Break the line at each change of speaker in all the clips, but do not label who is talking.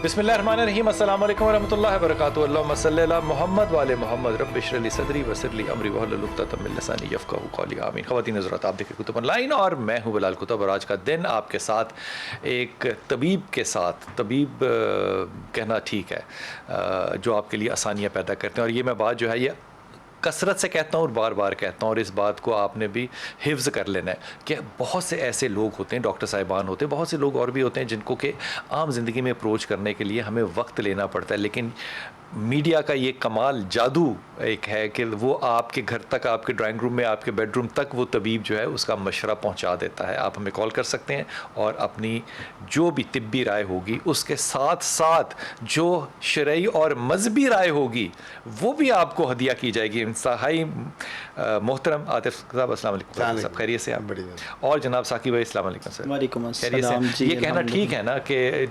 बिस्मिल्लाहिर्रहमानिर्रहीम, अस्सलाम वालेकुम वरहमतुल्लाहि वबरकातुहू। अल्लाहुम्मा सल्लि अला मुहम्मद व आले मुहम्मद। रब्बि इश्रह ली सदरी वयस्सिर ली अमरी वहलुल उक़दतम मिन लिसानी यफ़क़हू क़ौली। आमीन। ख़वातीन हज़रात, आप देखें कुतुब ऑनलाइन और मैं हूँ बिलाल कुतुब, और आज का दिन आपके साथ एक तबीब के साथ, तबीब कहना ठीक है, जो आपके लिए आसानियाँ पैदा करते हैं। और ये मैं बात जो है ये कसरत से कहता हूँ और बार बार कहता हूँ, और इस बात को आपने भी हिफ्ज़ कर लेना है कि बहुत से ऐसे लोग होते हैं, डॉक्टर साहिबान होते हैं, बहुत से लोग और भी होते हैं जिनको कि आम ज़िंदगी में अप्रोच करने के लिए हमें वक्त लेना पड़ता है। लेकिन मीडिया का ये कमाल जादू एक है कि वो आपके घर तक, आपके ड्राइंग रूम में, आपके बेडरूम तक वो तबीब जो है उसका मशवरा पहुंचा देता है। आप हमें कॉल कर सकते हैं और अपनी जो भी तिब्बी राय होगी उसके साथ साथ जो शरई और मजहबी राय होगी वो भी आपको हदिया की जाएगी। इंतहाई मोहतरम आतिफ साहब, अस्सलाम वालेकुम। सब खैरियत से? आप बढ़िया। और जनाब साकिब भाई, अस्सलाम वालेकुम सर।
वालेकुम
खैरियत
अस्सलाम
से?
जी।
ये कहना ठीक है ना कि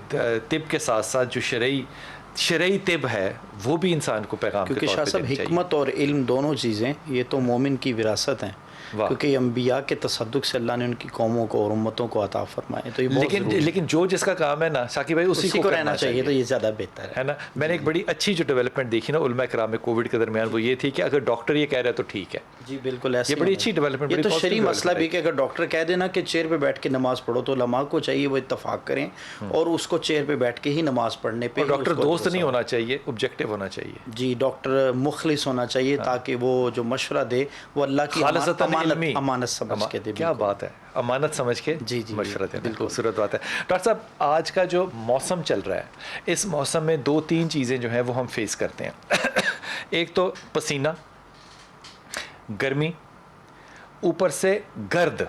तिब के साथ साथ जो शरई तिब है वो भी इंसान को पैगाम के
क्योंकि
तौर
शाह
पे
साहब
देनी चाहिए।
हिकमत और इल्म दोनों चीज़ें ये तो मोमिन की विरासत हैं, क्योंकि अम्बिया के तसद्दुक़ से अल्लाह ने उनकी कौमों को और उम्मतों को अता फरमाए। तो ये
लेकिन जो जिसका काम है ना साकी भाई, उसी को रहना चाहिए।
तो ये ज़्यादा बेहतर
है ना। मैंने एक बड़ी अच्छी जो डेवलपमेंट देखी ना उलमा कराम में कोविड के दरमियान, वो ये थी कि अगर डॉक्टर ये कह रहा है तो ठीक है
जी, बिल्कुल ऐसे।
ये बड़ी अच्छी डेवलपमेंट,
ये तो शरी मसला भी कि अगर डॉक्टर कह देना कि चेयर पे बैठ के नमाज़ पढ़ो तो उलमा को चाहिए वो इत्तफाक करें और उसको चेयर पे बैठ के ही नमाज़ पढ़ने पे।
डॉक्टर दोस्त नहीं होना चाहिए, ऑब्जेक्टिव होना चाहिए जी।
डॉक्टर मुखलिस होना चाहिए ताकि वो जो मशवरा दे वो अल्लाह की अमानत समझ के दे।
क्या बात है, अमानत समझ के जी मशवरा देना, खूबसूरत बात है। डॉक्टर साहब, आज का जो मौसम चल रहा है, इस मौसम में दो तीन चीज़ें जो हैं वो हम फेस करते हैं। एक तो पसीना, गर्मी, ऊपर से गर्द।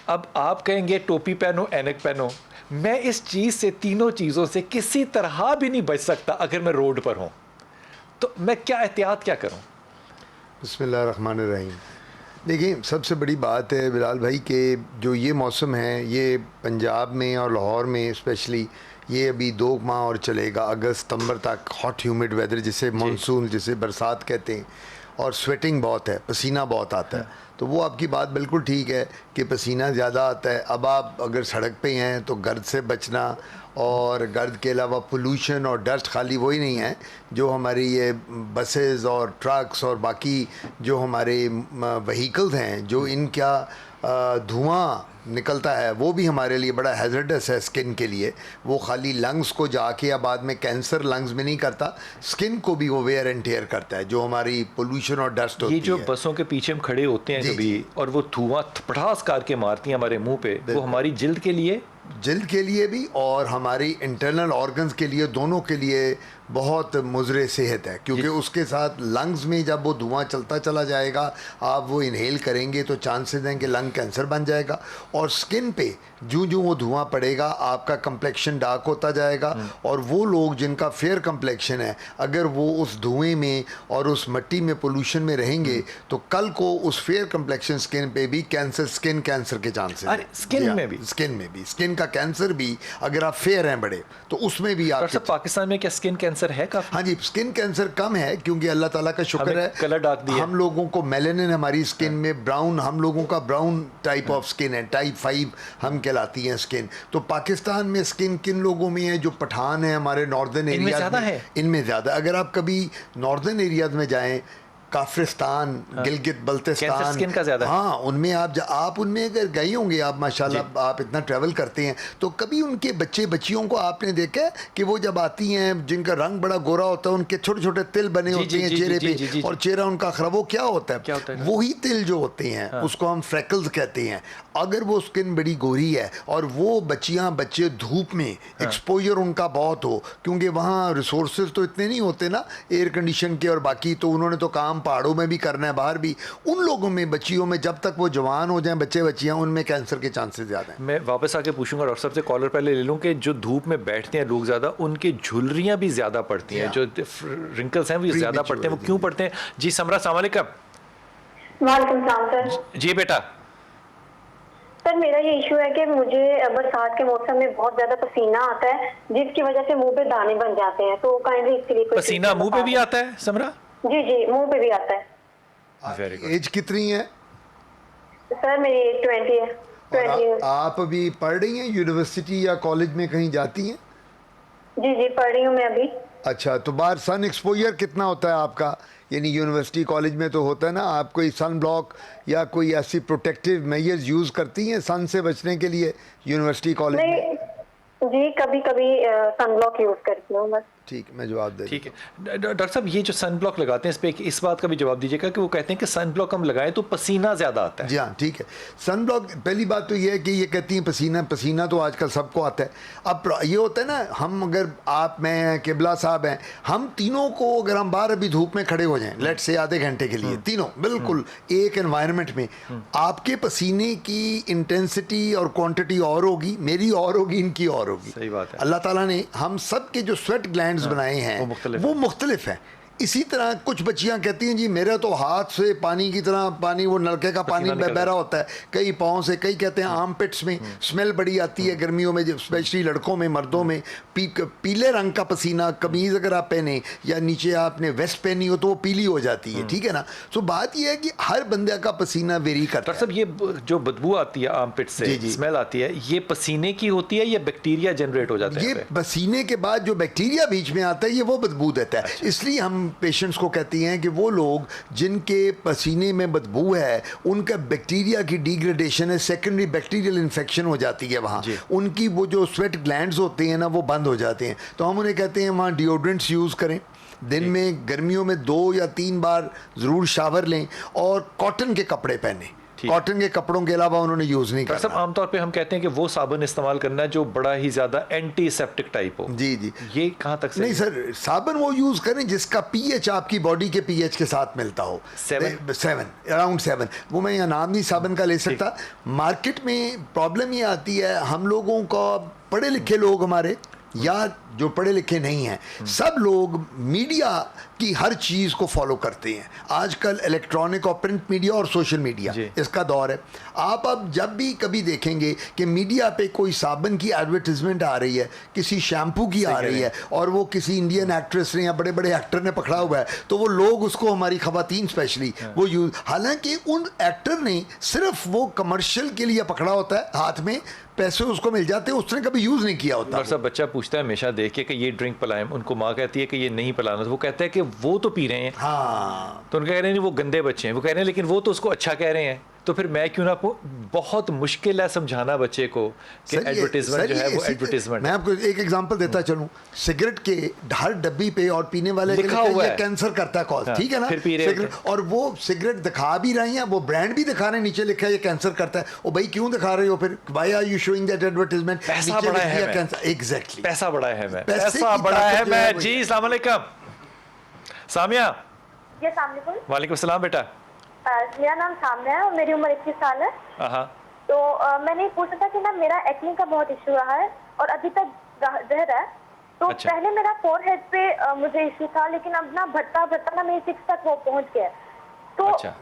अब आप कहेंगे टोपी पहनो, ऐनक पहनो, मैं इस चीज़ से, तीनों चीज़ों से किसी तरह भी नहीं बच सकता। अगर मैं रोड पर हूँ तो मैं क्या एहतियात क्या करूँ?
बिस्मिल्लाहिर्रहमानिर्रहीम। देखिए, सबसे बड़ी बात है बिलाल भाई कि जो ये मौसम है ये पंजाब में और लाहौर में स्पेशली ये अभी 2 माह और चलेगा, अगस्त सितंबर तक। हॉट ह्यूमिड वेदर, जिसे मानसून, जिसे बरसात कहते हैं, और स्वेटिंग बहुत है, पसीना बहुत आता है। तो वो आपकी बात बिल्कुल ठीक है कि पसीना ज़्यादा आता है। अब आप अगर सड़क पे हैं तो गर्द से बचना, और गर्द के अलावा पोल्यूशन और डस्ट खाली वही नहीं है, जो हमारी ये बसेस और ट्रक्स और बाकी जो हमारे व्हीकल्स हैं, जो इनका धुआं निकलता है वो भी हमारे लिए बड़ा हैज़र्डस है स्किन के लिए। वो खाली लंग्स को जाके या बाद में कैंसर लंग्स में नहीं करता, स्किन को भी वो वेयर एंड टेयर करता है, जो हमारी पोल्यूशन और डस्ट होती है।
ये जो बसों के पीछे हम खड़े होते हैं कभी और वो धुआं पटास करके मारती है हमारे मुंह पे, वो हमारी जिल्द के लिए भी और हमारी इंटरनल ऑर्गन्स के लिए, दोनों के लिए बहुत मुज़रे सेहत है। क्योंकि उसके साथ लंग्स में जब वो धुआं चलता चला जाएगा, आप वो इनहेल करेंगे तो चांसेस हैं कि लंग कैंसर बन जाएगा। और स्किन पे जो वो धुआं पड़ेगा आपका कम्प्लेक्शन डार्क होता जाएगा। और वो लोग जिनका फेयर कम्प्लेक्शन है, अगर वो उस धुएं में और उस मिट्टी में पोल्यूशन में रहेंगे तो कल को उस फेयर कम्प्लेक्शन स्किन पे भी स्किन कैंसर के चांसेस हैं। स्किन का कैंसर भी, अगर आप फेयर हैं बड़े, तो उसमें भी आप। पाकिस्तान में क्या स्किन कैंसर है काफी?
हाँ जी, स्किन कैंसर कम है क्योंकि अल्लाह ताला का शुक्र है,
कलर डार्क दिया।
हम लोगों को मेलानिन हमारी स्किन में, ब्राउन, हम लोगों का ब्राउन टाइप ऑफ स्किन है, टाइप 5 हम कहलाती हैं स्किन। तो पाकिस्तान में स्किन किन लोगों में है? जो पठान है हमारे नॉर्दर्न एरिया में, इनमें ज़्यादा। अगर आप कभी नॉर्दर्न एरियाज में जाएँ, काफिरिस्तान, गिलगित बल्तिस्तान,
स्किन का ज़्यादा,
हाँ, उनमें आप उनमें अगर गए होंगे आप, माशाल्लाह आप इतना ट्रैवल करते हैं, तो कभी उनके बच्चियों को आपने देखा है कि वो जब आती हैं, जिनका रंग बड़ा गोरा होता है, उनके छोटे छोटे तिल बने होते हैं चेहरे पे, और चेहरा उनका खराब, वो क्या होता है? वही तिल जो होते हैं उसको हम फ्रैकल्स कहते हैं। अगर वो स्किन बड़ी गोरी है और वो बच्चे धूप में एक्सपोजर उनका बहुत हो, क्योंकि वहाँ रिसोर्सेज तो इतने नहीं होते ना एयर कंडीशन के और बाकी, तो उन्होंने तो काम पहाड़ों में भी करना है, बाहर भी। उन लोगों में, बच्चियों में, जब तक वो जवान हो जाएं, बच्चे बच्चियां, उनमें कैंसर के चांसेस ज़्यादा हैं।
मैं वापस आके पूछूंगा डॉक्टर साहब से, कॉलर पहले ले लूँ, कि जो धूप में बैठते हैं लोग ज़्यादा, उनकी झुर्रियाँ भी ज़्यादा पड़ती हैं, जो रिंकल्स हैं वो ज़्यादा पड़ते हैं, वो क्यों पड़ते हैं? जी समरा, अस्सलाम वालेकुम। जी बेटा।
सर, मेरा ये इशू है कि मुझे बरसात के मौसम में बहुत ज्यादा पसीना आता है, जिसकी वजह से मुंह पे दाने बन जाते हैं। तो काइंडली इसके लिए कोई
पसीना मुंह पे भी आता है समरा?
जी, मुंह पे भी आता है।
एज कितनी है
सर? मेरी एज 20 है।
आप अभी पढ़ रही हैं, यूनिवर्सिटी या कॉलेज में कहीं जाती हैं?
जी जी पढ़ रही हूँ मैं अभी।
अच्छा, तो बाहर सन एक्सपोजर कितना होता है आपका? यानी यूनिवर्सिटी कॉलेज में तो होता है ना, आप कोई सन ब्लॉक या कोई ऐसी प्रोटेक्टिव मेजर्स यूज़ करती हैं सन से बचने के लिए यूनिवर्सिटी कॉलेज में?
नहीं जी, कभी कभी सनब्लॉक यूज करती हूँ बस।
ठीक, मैं जवाब दे
ठीक है डॉक्टर साहब, ये जो सन ब्लॉक लगाते हैं इस पे इस बात का भी जवाब दीजिएगा कि वो कहते हैं कि सन ब्लॉक हम लगाएं तो पसीना ज़्यादा आता है।
जी हाँ, ठीक है। सन ब्लॉक, पहली बात तो ये है कि ये कहती हैं पसीना, पसीना तो आजकल सबको आता है। अब ये होता है ना, हम अगर आप, मैं, किबला साहब हैं, हम तीनों को अगर हम बाहर अभी धूप में खड़े हो जाएं, लेट से आधे घंटे के लिए, तीनों बिल्कुल एक एनवायरनमेंट में, आपके पसीने की इंटेंसिटी और क्वांटिटी और होगी, मेरी और होगी, इनकी और होगी।
सही बात है।
अल्लाह ताला ने हम सब के जो स्वेट ग्लैंड्स बनाए हैं वो मुख्तलिफ हैं। इसी तरह कुछ बच्चियां कहती हैं जी मेरा तो हाथ से पानी की तरह, पानी वो नलके का पानी बह रहा होता है, कई पाँव से, कई कहते हैं आर्म पिट्स में स्मेल बड़ी आती है गर्मियों में, स्पेशली लड़कों में, मर्दों में पीले रंग का पसीना, कमीज़ अगर आप पहने या नीचे आपने वेस्ट पहनी हो तो वो पीली हो जाती है, ठीक है ना। तो बात ये है कि हर बंदे का पसीना वेरी करता है।
डॉक्टर साहब, ये जो बदबू आती है आर्म पिट से, स्मेल आती है, ये पसीने की होती है या बैक्टीरिया जनरेट हो जाता है?
ये पसीने के बाद जो बैक्टीरिया बीच में आता है ये वो बदबू देता है। इसलिए हम पेशेंट्स को कहती हैं कि वो लोग जिनके पसीने में बदबू है, उनका बैक्टीरिया की डिग्रेडेशन है, सेकेंडरी बैक्टीरियल इन्फेक्शन हो जाती है वहाँ, उनकी वो जो स्वेट ग्लैंड्स होते हैं ना वो बंद हो जाते हैं। तो हम उन्हें कहते हैं वहाँ डिओड्रेंट्स यूज़ करें, दिन में गर्मियों में 2 या 3 बार ज़रूर शावर लें, और कॉटन के कपड़े पहने, कॉटन के कपड़ों के अलावा उन्होंने यूज़ नहीं करना।
सब आमतौर पे हम कहते हैं कि वो साबुन इस्तेमाल करना है जो बड़ा ही ज़्यादा एंटीसेप्टिक टाइप हो।
जी जी,
ये कहाँ तक सही?
नहीं सर, साबुन वो यूज़ करें जिसका पीएच आपकी बॉडी के पीएच के साथ मिलता हो। 7 अराउंड 7, वो मैं यहाँ नाम नहीं साबुन का ले सकता। मार्केट में प्रॉब्लम ये आती है, हम लोगों का, पढ़े लिखे लोग हमारे या जो पढ़े लिखे नहीं हैं, सब लोग मीडिया की हर चीज़ को फॉलो करते हैं। आजकल इलेक्ट्रॉनिक और प्रिंट मीडिया और सोशल मीडिया इसका दौर है। आप अब जब भी कभी देखेंगे कि मीडिया पे कोई साबुन की एडवर्टीजमेंट आ रही है, किसी शैम्पू की आ रही है, और वो किसी इंडियन एक्ट्रेस ने या बड़े बड़े एक्टर ने पकड़ा हुआ है, तो वो लोग उसको, हमारी खवातीन स्पेशली वो यूज, हालांकि उन एक्टर ने सिर्फ वो कमर्शियल के लिए पकड़ा होता है, हाथ में पैसे उसको मिल जाते हैं, उसने कभी यूज़ नहीं किया होता।
सब बच्चा पूछता है हमेशा देख के कि ये ड्रिंक पिलाएं, उनको माँ कहती है कि ये नहीं पिलाना, तो वो कहता है कि वो तो पी रहे हैं।
हाँ,
तो उनका कह रहे हैं वो गंदे बच्चे हैं, वो कह रहे हैं लेकिन वो तो उसको अच्छा कह रहे हैं, तो फिर मैं क्यों ना। बहुत मुश्किल है समझाना बच्चे को कि एडवर्टीजमेंट जो है वो एडवर्टीजमेंट।
मैं आपको एक एग्जांपल देता चलूं, सिगरेट के हर डब्बी पे और पीने वाले के
लिखा
लिखा
हुआ
ये
है
कैंसर करता है कॉज, ठीक है ना।
फिर पी रहे
सिगरेट, और वो सिगरेट दिखा भी रही हैं, वो ब्रांड भी दिखा रहे हैं, नीचे लिखा है ये कैंसर करता है। ओ भाई क्यों दिखा रहे हो फिर, why are you showing that advertisement?
पैसा बड़ा है
कैंसर, एग्जैक्टली,
पैसा बड़ा है मैं,
पैसे
पैसा
की
बड़ा है
ताकत जो है
मैं।
वो
जी
ये।
अस्सलाम वालेकुम। सामिया।
जी अस्सलाम वालेकुम।
वालेकुम सलाम बेटा।
मेरा नाम सामना है और मेरी उम्र 21 साल है। तो मैंने ये पूछा था कि ना मेरा एक्ने का बहुत इशू रहा है और अभी तक रह रहा है। तो
अच्छा।
पहले मेरा फोरहेड पे मुझे इशू था, लेकिन अब ना बढ़ता बढ़ता ना मेरे 6 तक वो पहुंच गया। तो
अच्छा।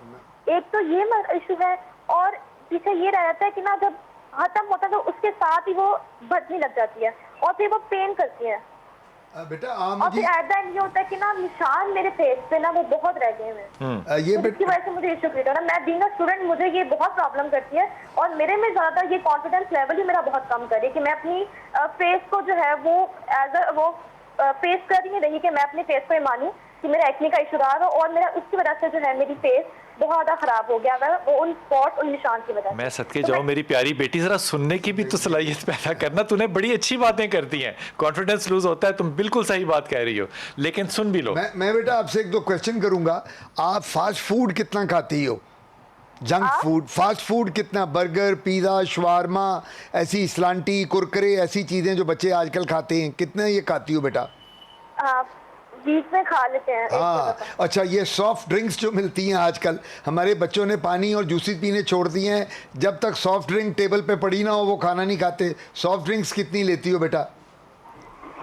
एक तो ये इशू है, और पीछे ये रह जाता है कि ना जब खत्म होता है तो उसके साथ ही वो बढ़ने लग जाती है और फिर वो पेन करती है।
बेटा
और फिर एट द एंड ये होता है कि ना निशान मेरे फेस पे ना वो बहुत रह गए हैं।
ये
इसकी वजह से मुझे इशू क्रिएट हो रहा है। मैं बीइंग अ स्टूडेंट, मुझे ये बहुत प्रॉब्लम करती है और मेरे में ज्यादातर ये कॉन्फिडेंस लेवल ही मेरा बहुत कम कर रही है कि मैं अपनी फेस को जो है वो एज अ वो फेस कर ही नहीं रही कि मैं अपने फेस को ये मानूं कि मेरा एक्ने का इशू रहा है, और मेरा उसकी वजह से जो है मेरी फेस बहुत ज्यादा खराब हो गया है, वो उन स्पॉट, उन निशान की वजह से।
मैं सदके जाऊं मेरी प्यारी बेटी, जरा सुनने की भी तो सलाहियत पैदा करना। तूने बड़ी अच्छी बातें करती हैं, कॉन्फिडेंस लूज होता है, तुम बिल्कुल सही बात कह रही हो, लेकिन सुन भी लो।
मैं बेटा आपसे 1-2 क्वेश्चन करूंगा। आप फास्ट फूड कितना खाती हो? जंक फूड, फास्ट फूड कितना? बर्गर, पिज़्ज़ा, शवारमा, ऐसी स्लांटी, कुरकुरे, ऐसी चीज़ें जो बच्चे आजकल खाते हैं, कितना ये खाती हो बेटा?
बीच में खा लेते हैं।
हाँ, अच्छा, ये सॉफ्ट ड्रिंक्स जो मिलती हैं आजकल, हमारे बच्चों ने पानी और जूसेस पीने छोड़ दिए हैं। जब तक सॉफ्ट ड्रिंक टेबल पे पड़ी ना हो वो खाना नहीं खाते। सॉफ्ट ड्रिंक्स कितनी लेती हो बेटा?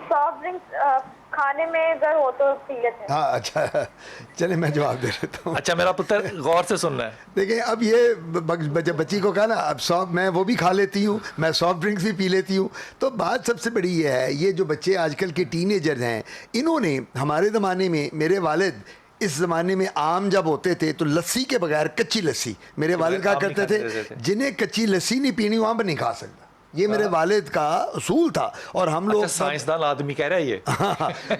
सॉफ्ट ड्रिंक्स खाने में अगर हो तो पी लेते हैं।
हाँ, अच्छा, चले मैं जवाब दे देता हूँ।
अच्छा मेरा पुत्र गौर से सुनना है।
देखिए, अब ये जब बच्ची को कहा ना, अब सॉफ्ट, मैं वो भी खा लेती हूँ, मैं सॉफ्ट ड्रिंक्स भी पी लेती हूँ। तो बात सबसे बड़ी ये है, ये जो बच्चे आजकल के टीनेजर्स हैं, इन्होंने, हमारे ज़माने में मेरे वालिद इस ज़माने में आम जब होते थे तो लस्सी के बगैर, कच्ची लस्सी, मेरे वालिद कहा करते थे जिन्हें कच्ची लस्सी नहीं पीनी वो आम नहीं खा सकता। ये मेरे वालिद का उसूल था। और हम लोग
अच्छा, साइंसदान आदमी कह रहा है ये।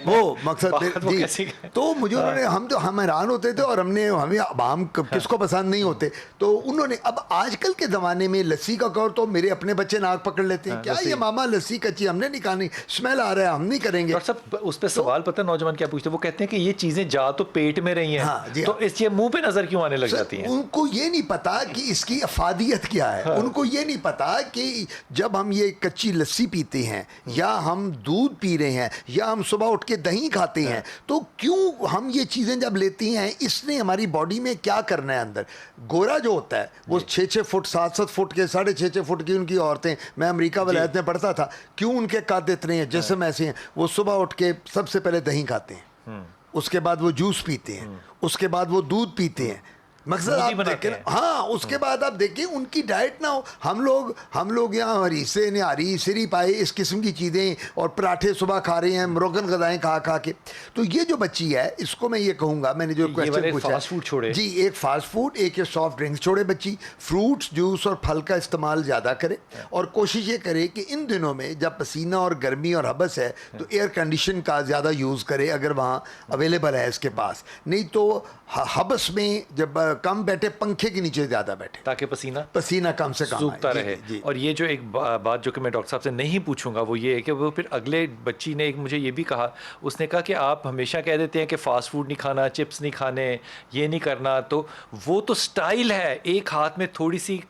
वो मकसद
बात वो
जी।
कैसी
तो मुझे उन्होंने, हम हैरान होते थे, और हम किसको पसंद नहीं होते, तो उन्होंने, अब आजकल के ज़माने में लस्सी का कहो तो मेरे अपने बच्चे नाक पकड़ लेते हैं, क्या ये मामा लस्सी कच्ची हमने नहीं खानी, स्मेल आ रहा है, हम नहीं करेंगे।
डॉक्टर साहब उस पर सवाल पता है नौजवान क्या पूछते हैं, वो कहते हैं कि ये चीजें जा तो पेट में रही हैं,
हाँ, जी
तो
हाँ।
इस ये मुंह पे नजर क्यों आने लग जाती हैं?
उनको ये नहीं पता कि इसकी अफादियत क्या है। उनको ये नहीं पता कि जब हम ये कच्ची लस्सी पीते हैं, या हम दूध पी रहे हैं, या हम सुबह उठ के दही खाते हैं, तो क्यों हम ये चीज़ें जब लेती हैं, इसने हमारी बॉडी में क्या करना है अंदर। गोरा जो होता है वो 6-6 फुट 7-7 फुट के 6.5 फुट की उनकी औरतें, मैं अमेरिका वलायत में पढ़ता था, क्यों उनके कद इतने हैं, जिस्म ऐसे हैं, वो सुबह उठ के सबसे पहले दही खाते हैं, उसके बाद वो जूस पीते हैं, उसके बाद वो दूध पीते हैं। मकसद आप
स्मूदी बनाते
देखें,
हैं।
हाँ, उसके बाद आप देखिए उनकी डाइट ना हो। हम लोग यहाँ हरीसे निहारी सिरी पाए इस किस्म की चीज़ें और पराठे सुबह खा रहे हैं, मुर्गन गदाएं खा खा के। तो ये जो बच्ची है, इसको मैं ये कहूँगा, मैंने जो क्वेश्चन पूछा,
फास्ट फूड छोड़े
जी, एक फास्ट फूड, एक ये सॉफ्ट ड्रिंक्स छोड़े बच्ची, फ्रूट्स जूस और फल का इस्तेमाल ज़्यादा करे, और कोशिश ये करे कि इन दिनों में जब पसीना और गर्मी और हबस है तो एयर कंडीशन का ज़्यादा यूज़ करे, अगर वहाँ अवेलेबल है इसके पास। नहीं तो हबस में जब कम बैठे, पंखे के नीचे ज़्यादा बैठे,
ताकि
पसीना कम से कम
सूखता
आए।
रहे।
जी।
और ये जो एक बात जो कि मैं डॉक्टर साहब से नहीं पूछूंगा वो ये है कि वो फिर अगले बच्ची ने एक मुझे ये भी कहा, उसने कहा कि आप हमेशा कह देते हैं कि फास्ट फूड नहीं खाना, चिप्स नहीं खाने, ये नहीं करना, तो वो तो स्टाइल है, एक हाथ में थोड़ी सी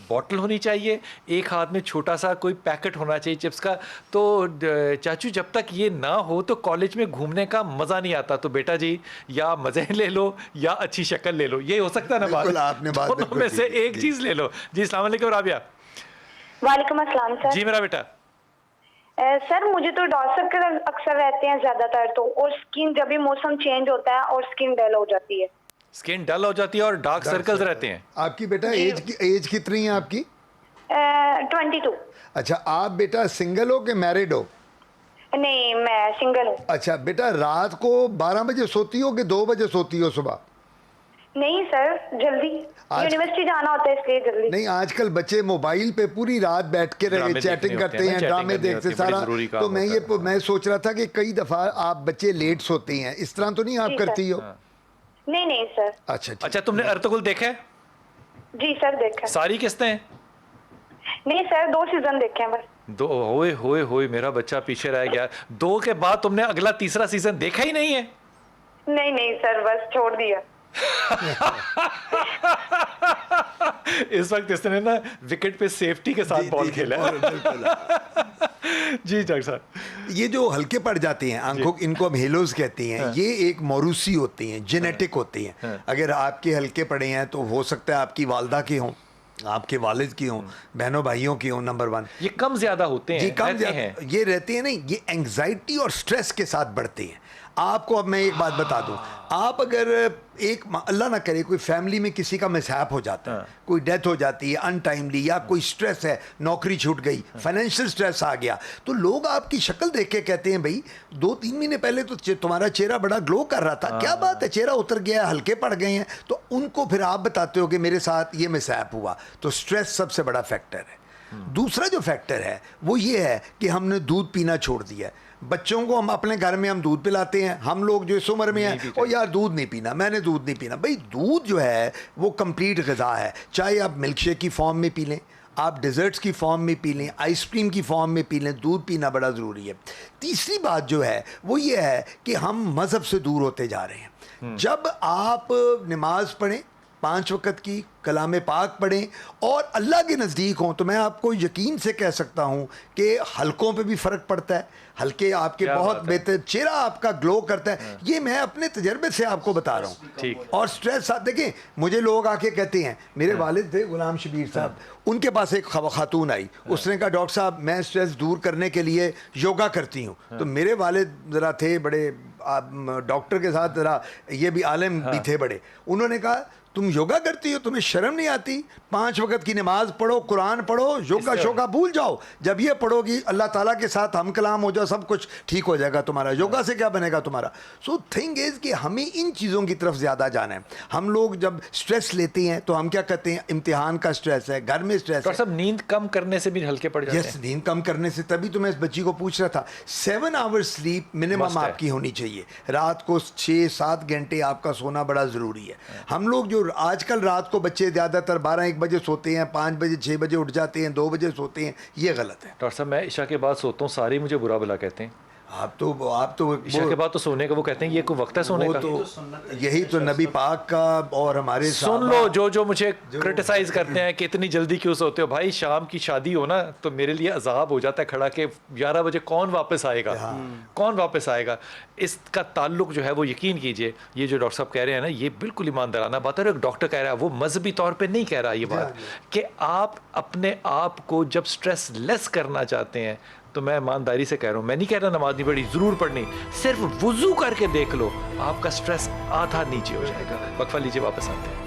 बॉटल होनी चाहिए, एक हाथ में छोटा सा कोई पैकेट होना चाहिए चिप्स का। तो चाचू जब तक ये ना हो तो कॉलेज में घूमने का मज़ा नहीं आता। तो बेटा जी, या मज़े ले लो या अच्छी शक्ल ले लो, ये हो सकता है ना बात?
बिल्कुल, आपने बात
दोनों
बिल्कुल
में से
ठीक
एक चीज़ ले लो। जी, अस्सलाम वालेकुम राबिया।
वालेकुम अस्सलाम सर।
जी मेरा बेटा।
सर मुझे तो डार्क सर्कल अक्सर रहते हैं ज्यादातर, तो और स्किन जब भी मौसम चेंज होता है और स्किन डल हो जाती है।
स्किन डल हो जाती है और डार्क सर्कल्स रहते हैं।
आपकी बेटा एज कितनी है आपकी?
22।
अच्छा, आप बेटा सिंगल हो कि मैरिड हो?
नहीं, मैं सिंगल हूँ।
अच्छा बेटा, रात को 12 बजे सोती हो कि 2 बजे सोती हो सुबह?
नहीं सर, जल्दी यूनिवर्सिटी जाना होता है इसलिए जल्दी।
नहीं, आजकल बच्चे मोबाइल पे पूरी रात बैठ के
ड्रामे
चैटिंग
देखने
करते
होते हैं
हैं,
ना,
ड्रामे
चैटिंग
देखते
करनी होती है,
सारा।
बड़ी ज़रूरी काम
तो
होता है।
मैं सोच रहा था कि कई दफ़ा आप बच्चे लेट सोते हैं, इस तरह तो नहीं आप
जी
करती हो?
नहीं नहीं सर।
अच्छा ठीक।
अच्छा, तुमने अर्तुगरुल देखा है?
जी सर, देखा।
सारी किस्तें?
नहीं सर, 2 सीजन देखे हैं बस।
दो? होए होए होए, मेरा बच्चा पीछे रह गया। 2 के बाद तुमने अगला तीसरा सीजन देखा ही नहीं है?
नहीं नहीं सर, बस छोड़ दिया।
इस वक्त इसने ना विकेट पे सेफ्टी के साथ बॉल खेला है। जी डॉक्टर साहब।
ये जो हल्के पड़ जाते हैं आंखों, इनको हम हेलोज कहते हैं। ये एक मौरूसी होती हैं, जेनेटिक होती हैं। अगर आपके हल्के पड़े हैं तो हो सकता है आपकी वालदा के हों, आपके वालिद की हों, बहनों भाइयों की हों। नंबर 1,
ये कम ज्यादा होते हैं?
जी कम
रहते
ज्यादा
हैं।
ये रहते हैं। नहीं, ये एंग्जाइटी और स्ट्रेस के साथ बढ़ते हैं। आपको अब मैं एक बात बता दूं, आप अगर अल्लाह ना करे कोई फैमिली में किसी का मिसहैप हो जाता है, कोई डेथ हो जाती है अनटाइमली, या कोई स्ट्रेस है, नौकरी छूट गई, फाइनेंशियल स्ट्रेस आ गया, तो लोग आपकी शक्ल देख के कहते हैं भाई 2-3 महीने पहले तो तुम्हारा चेहरा बड़ा ग्लो कर रहा था, क्या बात है, चेहरा उतर गया है, हल्के पड़ गए हैं। तो उनको फिर आप बताते हो कि मेरे साथ ये मिसहैप हुआ। तो स्ट्रेस सबसे बड़ा फैक्टर है। दूसरा जो फैक्टर है वो ये है कि हमने दूध पीना छोड़ दिया है। बच्चों को हम अपने घर में हम दूध पिलाते हैं, हम लोग जो इस उम्र में हैं, और यार दूध नहीं पीना, मैंने दूध नहीं पीना। भाई दूध जो है वो कंप्लीट ग़िज़ा है, चाहे आप मिल्क शेक की फॉर्म में पी लें, आप डिज़र्ट्स की फॉर्म में पी लें, आइसक्रीम की फॉर्म में पी लें, दूध पीना बड़ा ज़रूरी है। तीसरी बात जो है वो ये है कि हम मज़हब से दूर होते जा रहे हैं। जब आप नमाज पढ़ें 5 वक़्त की, कलाम पाक पढ़ें और अल्लाह के नज़दीक हों, तो मैं आपको यकीन से कह सकता हूँ कि हलकों पे भी फ़र्क पड़ता है। हल्के आपके बहुत बेहतर, चेहरा आपका ग्लो करता है। ये मैं अपने तजर्बे से आपको बता रहा हूँ।
ठीक।
और स्ट्रेस देखें, मुझे लोग आके कहते हैं, मेरे वालिद थे गुलाम शबीर साहब, उनके पास एक खातून आई, उसने कहा डॉक्टर साहब मैं स्ट्रेस दूर करने के लिए योगा करती हूँ। तो मेरे वालिद ज़रा थे बड़े डॉक्टर के साथ, ज़रा ये भी आलिम भी थे बड़े, उन्होंने कहा तुम योगा करती हो, तुम्हें शर्म नहीं आती? 5 वक्त की नमाज पढ़ो, कुरान पढ़ो, योगा शोगा भूल जाओ। जब ये पढ़ोगी अल्लाह ताला के साथ हम कलाम हो जाओ, सब कुछ ठीक हो जाएगा तुम्हारा। योगा से क्या बनेगा तुम्हारा? सो थिंग इज़ कि हमें इन चीज़ों की तरफ ज़्यादा जाना है। हम लोग जब स्ट्रेस लेते हैं तो हम क्या कहते हैं, इम्तिहान का स्ट्रेस है, घर में स्ट्रेस है।
डॉक्टर साहब नींद कम करने से भी हल्के पड़ जाते हैं?
यस, नींद कम करने से, तभी तो मैं इस बच्ची को पूछ रहा था। 7 आवर्स स्लीप मिनिमम
Must है।
आपकी होनी चाहिए। रात को 6-7 घंटे आपका सोना बड़ा ज़रूरी है। हम लोग जो आजकल रात को बच्चे ज़्यादातर 12-1 बजे सोते हैं, 5 बजे 6 बजे उठ जाते हैं, 2 बजे सोते हैं, ये गलत है।
डॉक्टर साहब मैं इशा के बाद सोता हूँ, सारे मुझे बुरा भला कहते हैं।
आप तो
इशा के बाद तो सोने का वो कहते हैं ये कोई वक्त है सोने
वो
का?
तो यही तो नबी पाक का और हमारे
सुन लो जो मुझे क्रिटिसाइज करते हैं कि इतनी जल्दी क्यों सोते हो। भाई शाम की शादी हो ना तो मेरे लिए अजाब हो जाता है खड़ा के 11 बजे कौन वापस आएगा, कौन वापस आएगा। इसका ताल्लुक जो है वो यकीन कीजिए, ये जो डॉक्टर साहब कह रहे हैं ना, ये बिल्कुल ईमानदाराना बात है। और एक डॉक्टर कह रहा है, वो मजहबी तौर पे नहीं कह रहा ये बात कि आप अपने आप को जब स्ट्रेस लेस करना चाहते हैं, तो मैं ईमानदारी से कह रहा हूँ, मैं नहीं कह रहा नमाज नहीं पढ़ी, ज़रूर पढ़नी, सिर्फ वुजू करके देख लो, आपका स्ट्रेस आधा नीचे हो जाएगा। वक्फा लीजिए, वापस आते हैं।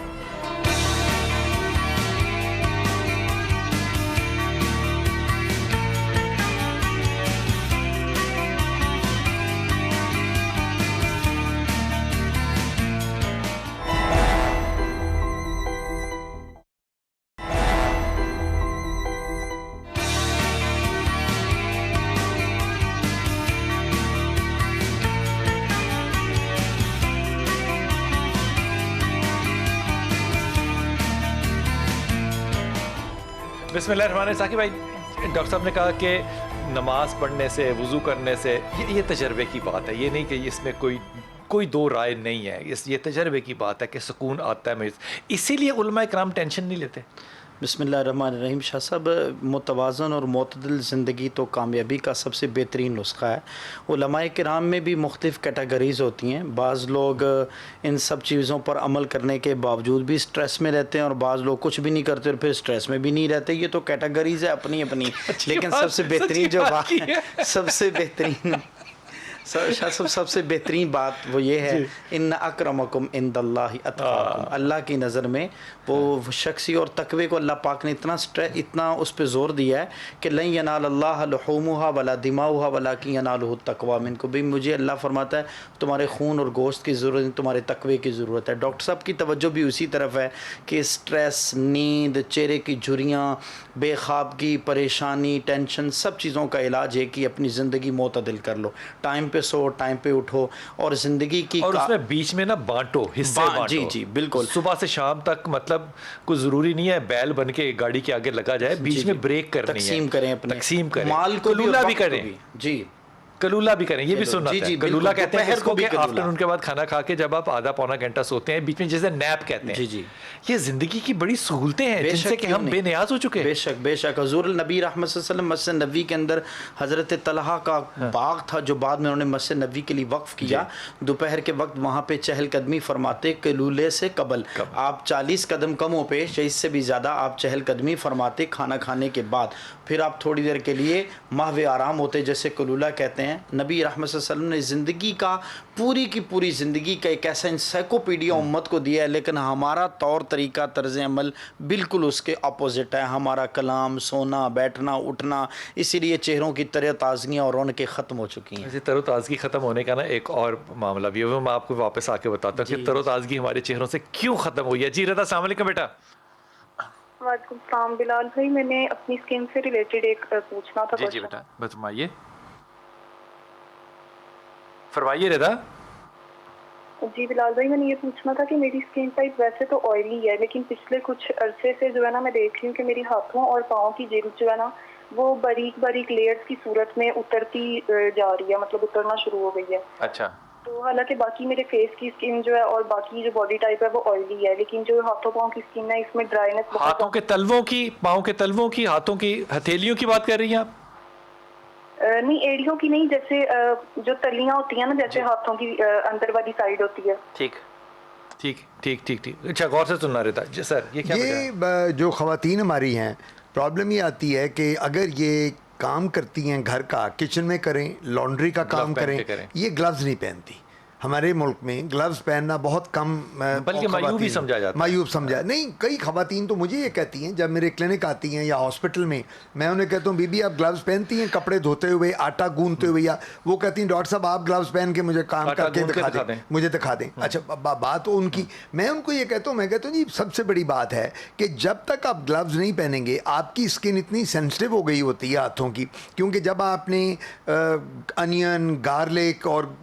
बिस्मिल्लाह साकिब भाई, डॉक्टर साहब ने कहा कि नमाज पढ़ने से, वुज़ू करने से, ये तजर्बे की बात है, ये नहीं कि इसमें कोई दो राय नहीं है, ये तजर्बे की बात है कि सुकून आता है। इसीलिए उलमा इकराम टेंशन नहीं लेते।
बिस्मिल्लाहिर्रहमानिर्रहीम। शाह साहब, मुतवाज़न और मुतदिल ज़िंदगी तो कामयाबी का सबसे बेहतरीन नुस्खा है। उलमाए किराम में भी मुख्तलिफ़ कैटेगरीज़ होती हैं। बाज़ लोग इन सब चीज़ों पर अमल करने के बावजूद भी स्ट्रेस में रहते हैं और बाज़ लोग कुछ भी नहीं करते और फिर स्ट्रेस में भी नहीं रहते। ये तो कैटेगरीज़ है अपनी अपनी। लेकिन सबसे बेहतरीन जो बात है, सबसे बेहतरीन बात वो ये है, इन्न अक्रमकुम इंदल्लाहि अत्काकुम। अल्लाह की नज़र में वो शख्सी और तकवे को अल्लाह पाक ने इतना उस पर ज़ोर दिया है कि लन यनालल्लाह लुहूमुहा वला दिमाउहा वलाकिन यनालुहु तक़वा मिनकुम। भी मुझे अल्लाह फरमाता है तुम्हारे खून और गोश्त की ज़रूरत नहीं, तुम्हारे तकवे की ज़रूरत है। डॉक्टर साहब की तवज्जो भी उसी तरफ है कि स्ट्रेस, नींद, चेहरे की झुर्रियाँ, बेख्वाबगी, परेशानी, टेंशन, सब चीज़ों का इलाज है कि अपनी ज़िंदगी मोतदिल कर लो। टाइम पे सो, टाइम पे उठो और ज़िंदगी की
और उसमें बीच में ना बांटो, हिस्से बांटो।
जी जी बिल्कुल।
सुबह से शाम तक, मतलब कोई ज़रूरी नहीं है बैल बन के गाड़ी के आगे लगा जाए, बीच में ब्रेक करनी है,
तकसीम करें अपने,
तकसीम करें,
माल को
कलूला भी करें।
जी,
कलूला भी करें, ये भी सुनना है। कलूला कहते हैं इसको कि आफ्टरनून के बाद खाना खा के जब आप आधा पौना घंटा सोते हैं, बीच में जैसे नैप कहते हैं।
जी जी,
ये जिंदगी की बड़ी सहूलतें हैं जिनसे कि हम बेनियाज हो चुके हैं।
बेशक बेशक। हुज़ूर नबी रहमत सल्लल्लाहु अलैहि वसल्लम मस्जिद नबवी के अंदर हज़रत तलहा का बाग था जो बाद में उन्होंने मस्जिद नबवी के लिए वक्फ किया। दोपहर के वक्त वहाँ पे चहलकदमी फरमाते, कलूले से कबल आप 40 कदम कम हो पेश या इससे भी ज़्यादा आप चहलकदमी फरमाते खाना खाने के बाद। फिर आप थोड़ी देर के लिए महव आराम होते, जैसे कलूला कहते हैं। नबी रहमत सल्लल्लाहु अलैहि वसल्लम ने ज़िंदगी का पूरी की पूरी ज़िंदगी का एक ऐसा इंसाइक्लोपीडिया उम्मत को दिया है, लेकिन हमारा तौर तरीका, तर्ज अमल बिल्कुल उसके अपोजिट है। हमारा कलाम, सोना, बैठना, उठना, इसीलिए चेहरों की तरोताज़गी और रौनकें ख़त्म हो चुकी हैं।
ऐसे तरोताज़गी ख़त्म होने का ना एक और मामला भी है, वो मैं आपको वापस आके बताता हूँ कि तरोताज़गी हमारे चेहरों से क्यों ख़त्म हुई है। जी रदा, अस्सलाम वालेकुम बेटा।
वालेकुम सलाम बिलाल भाई, मैंने अपनी स्किन से रिलेटेड एक पूछना था।
जी बेटा, बताइए, फरमाइए रदा।
जी बिलाल भाई, मैंने ये पूछना था कि मेरी स्किन टाइप वैसे तो ऑयली है, लेकिन पिछले कुछ अरसे से जो है ना मैं देख रही हूँ कि मेरी हाथों और पाँव की जिल्द जो है ना वो बारीक बारीक लेयर्स की सूरत में उतरती जा रही है, मतलब उतरना शुरू हो गई है।
अच्छा।
तो हालांकि बाकी मेरे फेस की स्किन जो है और बाकी जो बॉडी टाइप है वो ऑयली है, लेकिन जो हाथों पाँव की स्किन है इसमें ड्राइनेस।
हाथों के तलवों की, पाँव के तलवों की, हाथों की हथेलियों की बात कर रही हैं आप?
नहीं, एड़ियों की नहीं, जैसे जो तलियां होती है ना, जैसे हाथों की अंदर वाली साइड होती है।
ठीक ठीक ठीक ठीक ठीक। अच्छा, गौर से सुनना रहता है। जी सर, ये क्या
ये जो ख़वातीन हमारी हैं, प्रॉब्लम ये आती है कि अगर ये काम करती हैं घर का, किचन में करें, लॉन्ड्री का काम करें, ये ग्लव्स नहीं पहनती। हमारे मुल्क में ग्लव्स पहनना बहुत कम
बल्कि मायूब ही समझा जाता है।
मायूब समझा नहीं, कई खवातीन तो मुझे ये कहती हैं जब मेरे क्लिनिक आती हैं या हॉस्पिटल में, मैं उन्हें कहता हूँ बीबी आप ग्लव्स पहनती हैं कपड़े धोते हुए, आटा गूंदते हुए, या वो कहती हैं डॉक्टर साहब आप ग्लव्स पहन के मुझे काम
आटा
करके
गूंद के
दिखा
दिखा
दें,
दें।
मुझे दिखा दें। अच्छा बात तो उनकी, मैं उनको ये कहता हूँ, मैं कहता हूँ जी सबसे बड़ी बात है कि जब तक आप ग्लव्स नहीं पहनेंगे आपकी स्किन इतनी सेंसिटिव हो गई होती है हाथों की, क्योंकि जब आपने अनियन, गार्लिक और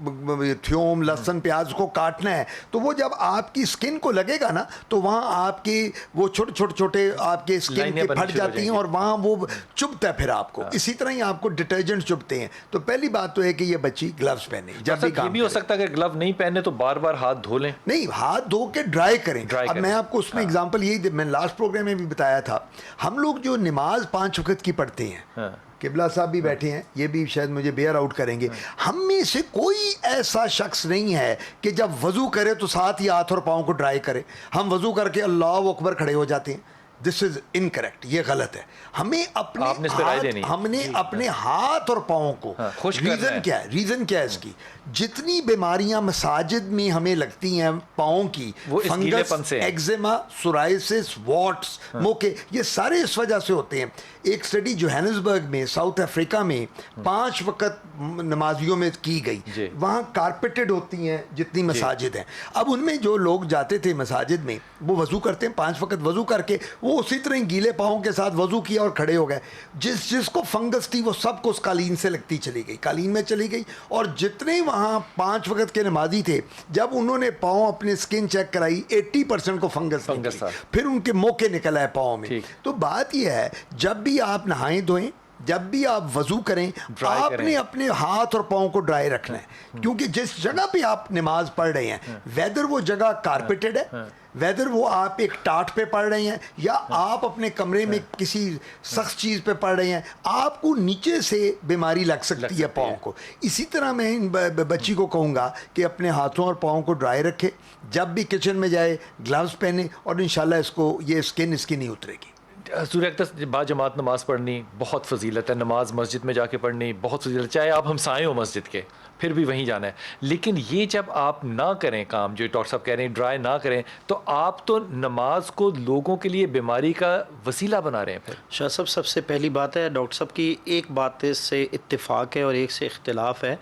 थ्योम, लहसुन, प्याज को काटना है तो वो जब आपकी स्किन को लगेगा ना तो वहाँ आपके वो छोटे आपके स्किन
लाइनें
के
बननी
फट
शुरू हो
जाती हैं
जाएंगी।
और वहाँ वो चुभता है फिर आपको। इसी तरह ही आपको डिटर्जेंट चुभते हैं। तो पहली बात तो है कि ये बच्ची ग्लव्स पहने जब भी
ये
काम
भी हो
करे।
सकता है कि ग्लव नहीं पहने तो बार बार हाथ धो लें।
नहीं, हाथ धो के ड्राई करें।
ड्राई
अब
करें।
मैं आपको उसमें एग्जांपल यही, मैं लास्ट प्रोग्राम में भी बताया था, हम लोग जो नमाज 5 वक्त की पढ़ते हैं,
हाँ।
किबला साहब भी बैठे हैं, ये भी शायद मुझे बेयर आउट करेंगे, हम में से कोई ऐसा शख्स नहीं है कि जब वजू करे तो साथ ही हाथ और पाँव को ड्राई करे। हम वजू करके अल्लाह अकबर खड़े हो जाते हैं। दिस इज इनकरेक्ट, ये गलत है। हमें अपने
आपने इस पे राय
हाथ,
देनी है।
हमने अपने हाथ और पाँव को,
खुश करना
रीजन
है।
क्या है, रीजन क्या है इसकी, जितनी बीमारियां मसाजिद में हमें लगती हैं पाँव की,
वो इस गीलेपन से हैं।
एक्जिमा, सोराइसिस, वॉट्स, मोके, ये सारे इस वजह से होते हैं। एक स्टडी जोहानिसबर्ग में, साउथ अफ्रीका में 5 वक्त नमाजियों में की
जी।
गई। वहाँ कारपेटेड होती हैं जितनी मसाजिद हैं। अब उनमें जो लोग जाते थे मसाजिद में, वो वजू करते हैं, 5 वक्त वजू करके वो उसी तरह ही गीले पाँव के साथ वजू किया और खड़े हो गए। जिसको फंगस थी वो सब को उस कालीन से लगती चली गई, कालीन में चली गई। और जितने वहाँ 5 वक्त के नमाजी थे, जब उन्होंने पाँव अपने स्किन चेक कराई, 80% को फंगस
फंगस था।
फिर उनके मोके निकला है पाँव में।
ठीक।
तो बात यह है, जब भी आप नहाएं धोएं, जब भी आप वजू करें,
ड्राई
आपने
करें।
अपने हाथ और पाँव को ड्राई रखना है। क्योंकि जिस जगह पे आप नमाज पढ़ रहे हैं, वेदर वो जगह कारपेटेड है, वेदर वो आप एक टाट पे पढ़ रहे हैं या आप अपने कमरे में किसी सख्त चीज़ पे पढ़ रहे हैं, आपको नीचे से बीमारी लग सकती है पाँव को। इसी तरह मैं इन बच्ची को कहूँगा कि अपने हाथों और पाँव को ड्राई रखे, जब भी किचन में जाए ग्लव्स पहने, और इंशाल्लाह इसको ये स्किन इसकी नहीं उतरेगी।
सूर्य अख्तर, बाजमात नमाज पढ़नी बहुत फजीलत है, नमाज मस्जिद में जाके पढ़नी बहुत फजीलत, चाहे आप हमसाए हो मस्जिद के फिर भी वहीं जाना है। लेकिन ये जब आप ना करें काम, जो डॉक्टर साहब कह रहे हैं ड्राई ना करें, तो आप तो नमाज को लोगों के लिए बीमारी का वसीला बना रहे हैं। फिर
शाह साहब, सबसे पहली बात है, डॉक्टर साहब की एक बात से इत्तेफाक है और एक से इख्तिलाफ है।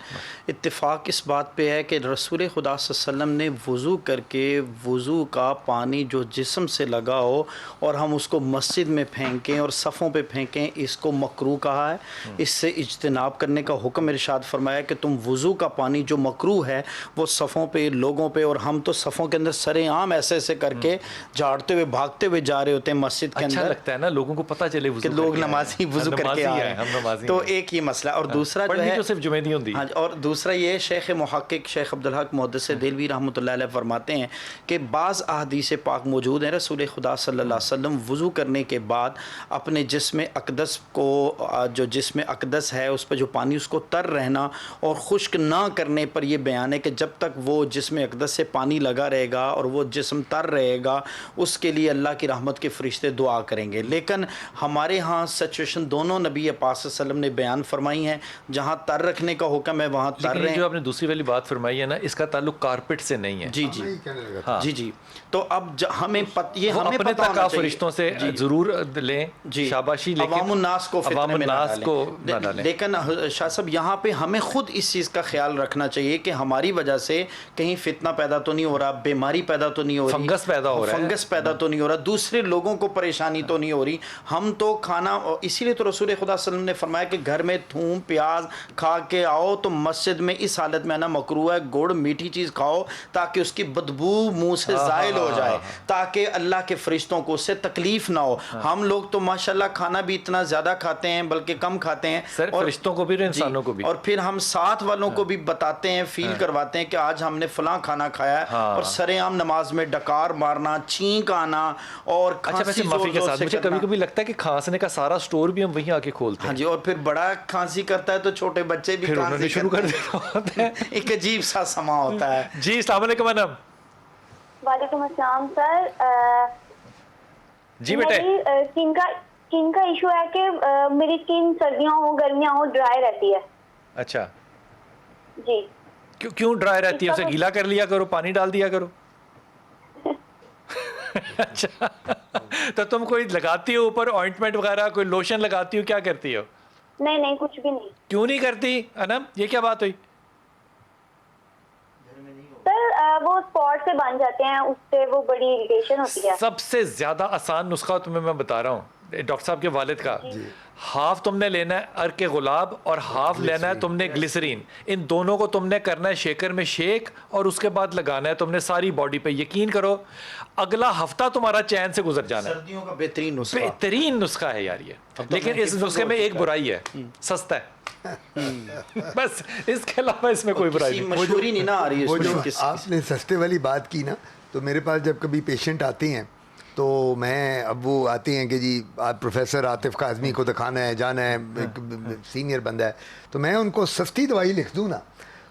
इत्तेफाक इस बात पे है कि रसूल खुदा सल्लल्लाहु अलैहि वसल्लम ने वज़ू करके वज़ू का पानी जो जिस्म से लगा हो और हम उसको मस्जिद में फेंकें और सफ़ों पे फेंकें, इसको मकरूह कहा है। इससे इज्तनाब करने का हुक्म इरशाद फरमाया कि तुम वज़ू का पानी जो मकरूह है वो सफ़ों पे, लोगों पे, और हम तो सफ़ों के अंदर सरेआम ऐसे ऐसे करके झाड़ते हुए भागते हुए जा रहे होते हैं मस्जिद के
अच्छा
अंदर।
लगता है ना लोगों को पता चले
कि लोग नमाजी वज़ू करके आ रहे
हम नमाजी
हैं। तो एक ही मसला, और दूसरा जो है,
तो सिर्फ जुमेदी होती है।
हाँ, और दूसरा ये शेख मुहक्किक शेख अब्दुल हक मुहद्दिस देलवी रहमतुल्लाह अलैह फरमाते हैं कि बाज़ अहदीस पाक मौजूद हैं, रसूल खुदा सल्लल्लाहु अलैहि वसल्लम वज़ू करने के बाद अपने जिस्म अक़दस को, जो जिस्म अक़दस है उस पर जो पानी, उसको तर रहना और खुश्क ना करने पर यह बयान है कि जब तक वो जिस्म अक़दस से पानी लगा रहेगा और वो जिस्म तर रहेगा, उसके लिए अल्लाह की रहमत के फरिश्ते दुआ करेंगे। लेकिन हमारे यहाँ सिचुएशन दोनों नबी पाक सल्लल्लाहु अलैहि वसल्लम ने बयान फरमाई है, जहाँ तर रखने का हुक्म है वहाँ तर रहे हैं।
जो आपने दूसरी वाली बात फरमाई है ना, इसका ताल्लुक कारपेट से नहीं है।
जी जी
हाँ।
जी जी। तो अब हमें ये
वो
हमें
अपने
पता
तक
होना
आप
चाहिए।
फरिश्तों से जरूर लें
जी,
शाबाशी, लेकिन
अवामुन्नास को फितने में ना
अवामुन्नास को ना
डालें।
डालें।
लेकिन शाह साहब, यहाँ पे हमें खुद इस चीज़ का ख्याल रखना चाहिए कि हमारी वजह से कहीं फितना पैदा तो नहीं हो रहा, बीमारी पैदा तो नहीं हो रही,
फंगस पैदा हो रहा है,
फंगस पैदा तो नहीं हो रहा, दूसरे लोगों को परेशानी तो नहीं हो रही। हम तो खाना, इसीलिए तो रसूल खुदा सल्लल्लाहु अलैहि वसल्लम ने फरमाया कि घर में थूम प्याज खा के आओ तो मस्जिद में इस हालत में आना मकरूह है। गुड़ मीठी चीज़ खाओ ताकि उसकी बदबू मुंह से ज़ाइल हो जाए, ताकि अल्लाह के फरिश्तों को उससे तकलीफ ना हो। हम लोग तो माशाल्लाह खाना भी इतना ज़्यादा खाते हैं, बल्कि कम खाते हैं,
सर, फरिश्तों को भी और इंसानों को भी।
और फिर हम साथ वालों को भी बताते हैं, फील करवाते हैं कि आज हमने फलां खाना खाया है। और सरेआम नमाज में डकार मारना, छींक आना और
अच्छा, वैसे माफी के साथ मुझे कभी कभी लगता है कि खांसने का सारा स्टोर भी हम वहीं आके खोलते हैं।
हाँ जी, और फिर बड़ा खांसी करता है तो छोटे बच्चे भी
फिर उन्होंने शुरू कर
करते
दिया होता है।
हैं। एक अजीब सा समा होता है।
जी, अस्सलाम वालेकुम मैडम।
वालेकुम अस्सलाम सर।
जी बेटे।
स्किन का इशू है कि मेरी स्किन सर्दियां हो गर्मियां हो ड्राई रहती है।
अच्छा
जी।
क्यों ड्राई रहती है? उसे गीला कर लिया करो, पानी डाल दिया करो। अच्छा, तो तुम कोई लगाती हो ऊपर ऑइंटमेंट वगैरह, कोई लोशन लगाती हो, क्या करती हो?
नहीं नहीं, कुछ भी नहीं
क्यों नहीं करती अनम, ये क्या बात हुई?
सर। वो स्पॉट से बन जाते हैं, उससे वो बड़ी इरिटेशन होती है।
सबसे ज्यादा आसान नुस्खा तुम्हें मैं बता रहा हूँ डॉक्टर साहब के वालिद का। हाफ तुमने लेना है अर्क गुलाब और हाफ लेना है तुमने ग्लिसरीन। इन दोनों को तुमने करना है शेकर में शेक, और उसके बाद लगाना है तुमने सारी बॉडी पे। यकीन करो अगला हफ्ता तुम्हारा चैन से गुजर जाना है।
सर्दियों का बेहतरीन नुस्खा।
बेहतरीन नुस्खा है यार ये, लेकिन इस नुस्खे में एक बुराई है, सस्ता है। बस इसके अलावा इसमें कोई बुराई नहीं।
मशहूरी नहीं ना आ रही है
वो
इसमें
जो
किसी
आपने सस्ते वाली बात की ना, तो मेरे पास जब कभी पेशेंट आते हैं तो मैं, अब वो आते हैं कि जी आप प्रोफेसर आतिफ काज़मी को दिखाना है, जाना है, एक सीनियर बंदा है, तो मैं उनको सस्ती दवाई लिख दूँ ना,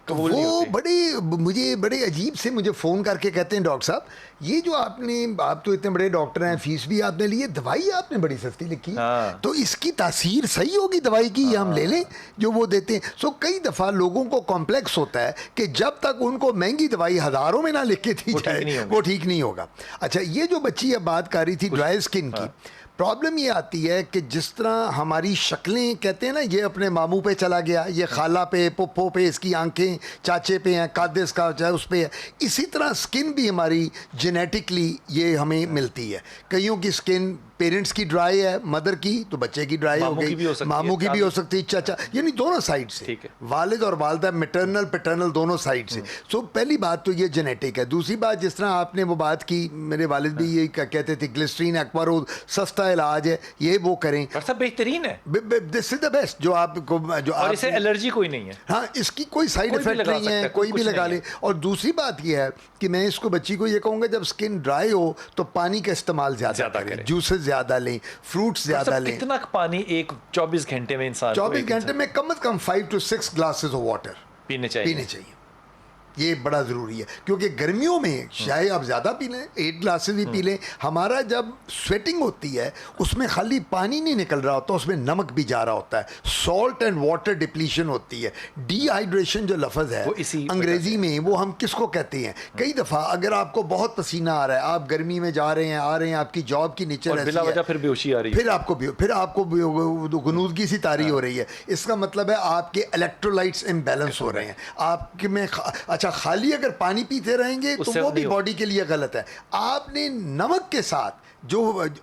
तो
कबूल नहीं
वो
होती।
मुझे बड़े अजीब से मुझे फ़ोन करके कहते हैं डॉक्टर साहब ये जो आप तो इतने बड़े डॉक्टर हैं, फीस भी आपने ली है, दवाई आपने बड़ी सस्ती लिखी,
हाँ।
तो इसकी तासीर सही होगी दवाई की, ये हम ले लें जो वो देते हैं। सो कई दफ़ा लोगों को कॉम्प्लेक्स होता है कि जब तक उनको महंगी दवाई हज़ारों में ना लिख के दी जाए वो ठीक नहीं होगा। अच्छा, ये जो बच्ची अब बात कर रही थी ड्राई स्किन की, प्रॉब्लम ये आती है कि जिस तरह हमारी शक्लें, कहते हैं ना ये अपने मामू पे चला गया, ये खाला पे, पुप्पो पे, इसकी आंखें चाचे पे हैं, कादिस का चाहे उस पे है, इसी तरह स्किन भी हमारी जेनेटिकली ये हमें मिलती है। कईयों की स्किन पेरेंट्स की ड्राई है, मदर की तो बच्चे की ड्राई हो
मामू की भी हो
गई,
सकती
मामू
है,
की भी हो सकती है, चाचा, यानी दोनों साइड से,
ठीक है।
वालिद और वालदा, मैटरनल पैटर्नल दोनों साइड से। सो पहली बात तो ये जेनेटिक है। दूसरी बात, जिस तरह आपने वो बात की, मेरे वालिद भी ये कहते थे ग्लिसरीन एक्वारोल सस्ता इलाज है, ये वो करें,
और सब बेहतरीन है,
दिस इज द बेस्ट जो आपको जो
और इसे एलर्जी कोई नहीं है।
हाँ, इसकी कोई साइड
कोई भी
इफेक्ट
लगा
नहीं
सकता
है,
है,
कोई भी
कुछ
लगा
नहीं
ले। और दूसरी बात यह है कि मैं इसको बच्ची को ये कहूँगा जब स्किन ड्राई हो तो पानी का इस्तेमाल ज़्यादा
करें।
करें, जूसेस ज़्यादा लें, फ्रूट्स ज़्यादा
सब
लें।
कितना पानी एक 24 घंटे में इंसान को
24
एक
घंटे
इंसान
में कम से कम 5 to 6 ग्लासेस ऑफ वाटर
पीने चाहिए।
पीने चाहिए। ये बड़ा ज़रूरी है, क्योंकि गर्मियों में चाहे आप ज़्यादा पी लें, 8 ग्लासेस भी पी लें, हमारा जब स्वेटिंग होती है उसमें खाली पानी नहीं निकल रहा होता, उसमें नमक भी जा रहा होता है, सॉल्ट एंड वाटर डिप्लीशन होती है। डिहाइड्रेशन जो लफ्ज़ है
वो इसी
अंग्रेज़ी में, वो हम किसको कहते हैं? कई दफ़ा अगर आपको बहुत पसीना आ रहा है, आप गर्मी में जा रहे हैं, आ रहे हैं, आपकी जॉब की नेचर
और बिला
ऐसी
वजह
है,
फिर बेहोशी आ रही है,
फिर आपको गुनूदगी सी तारी हो रही है, इसका मतलब है आपके इलेक्ट्रोलाइट्स इम्बैलेंस हो रहे हैं आपके में। अच्छा, खाली अगर पानी पीते रहेंगे तो
उससे
वो
नहीं
भी
होगा।
बॉडी के लिए गलत है। आपने नमक के साथ जो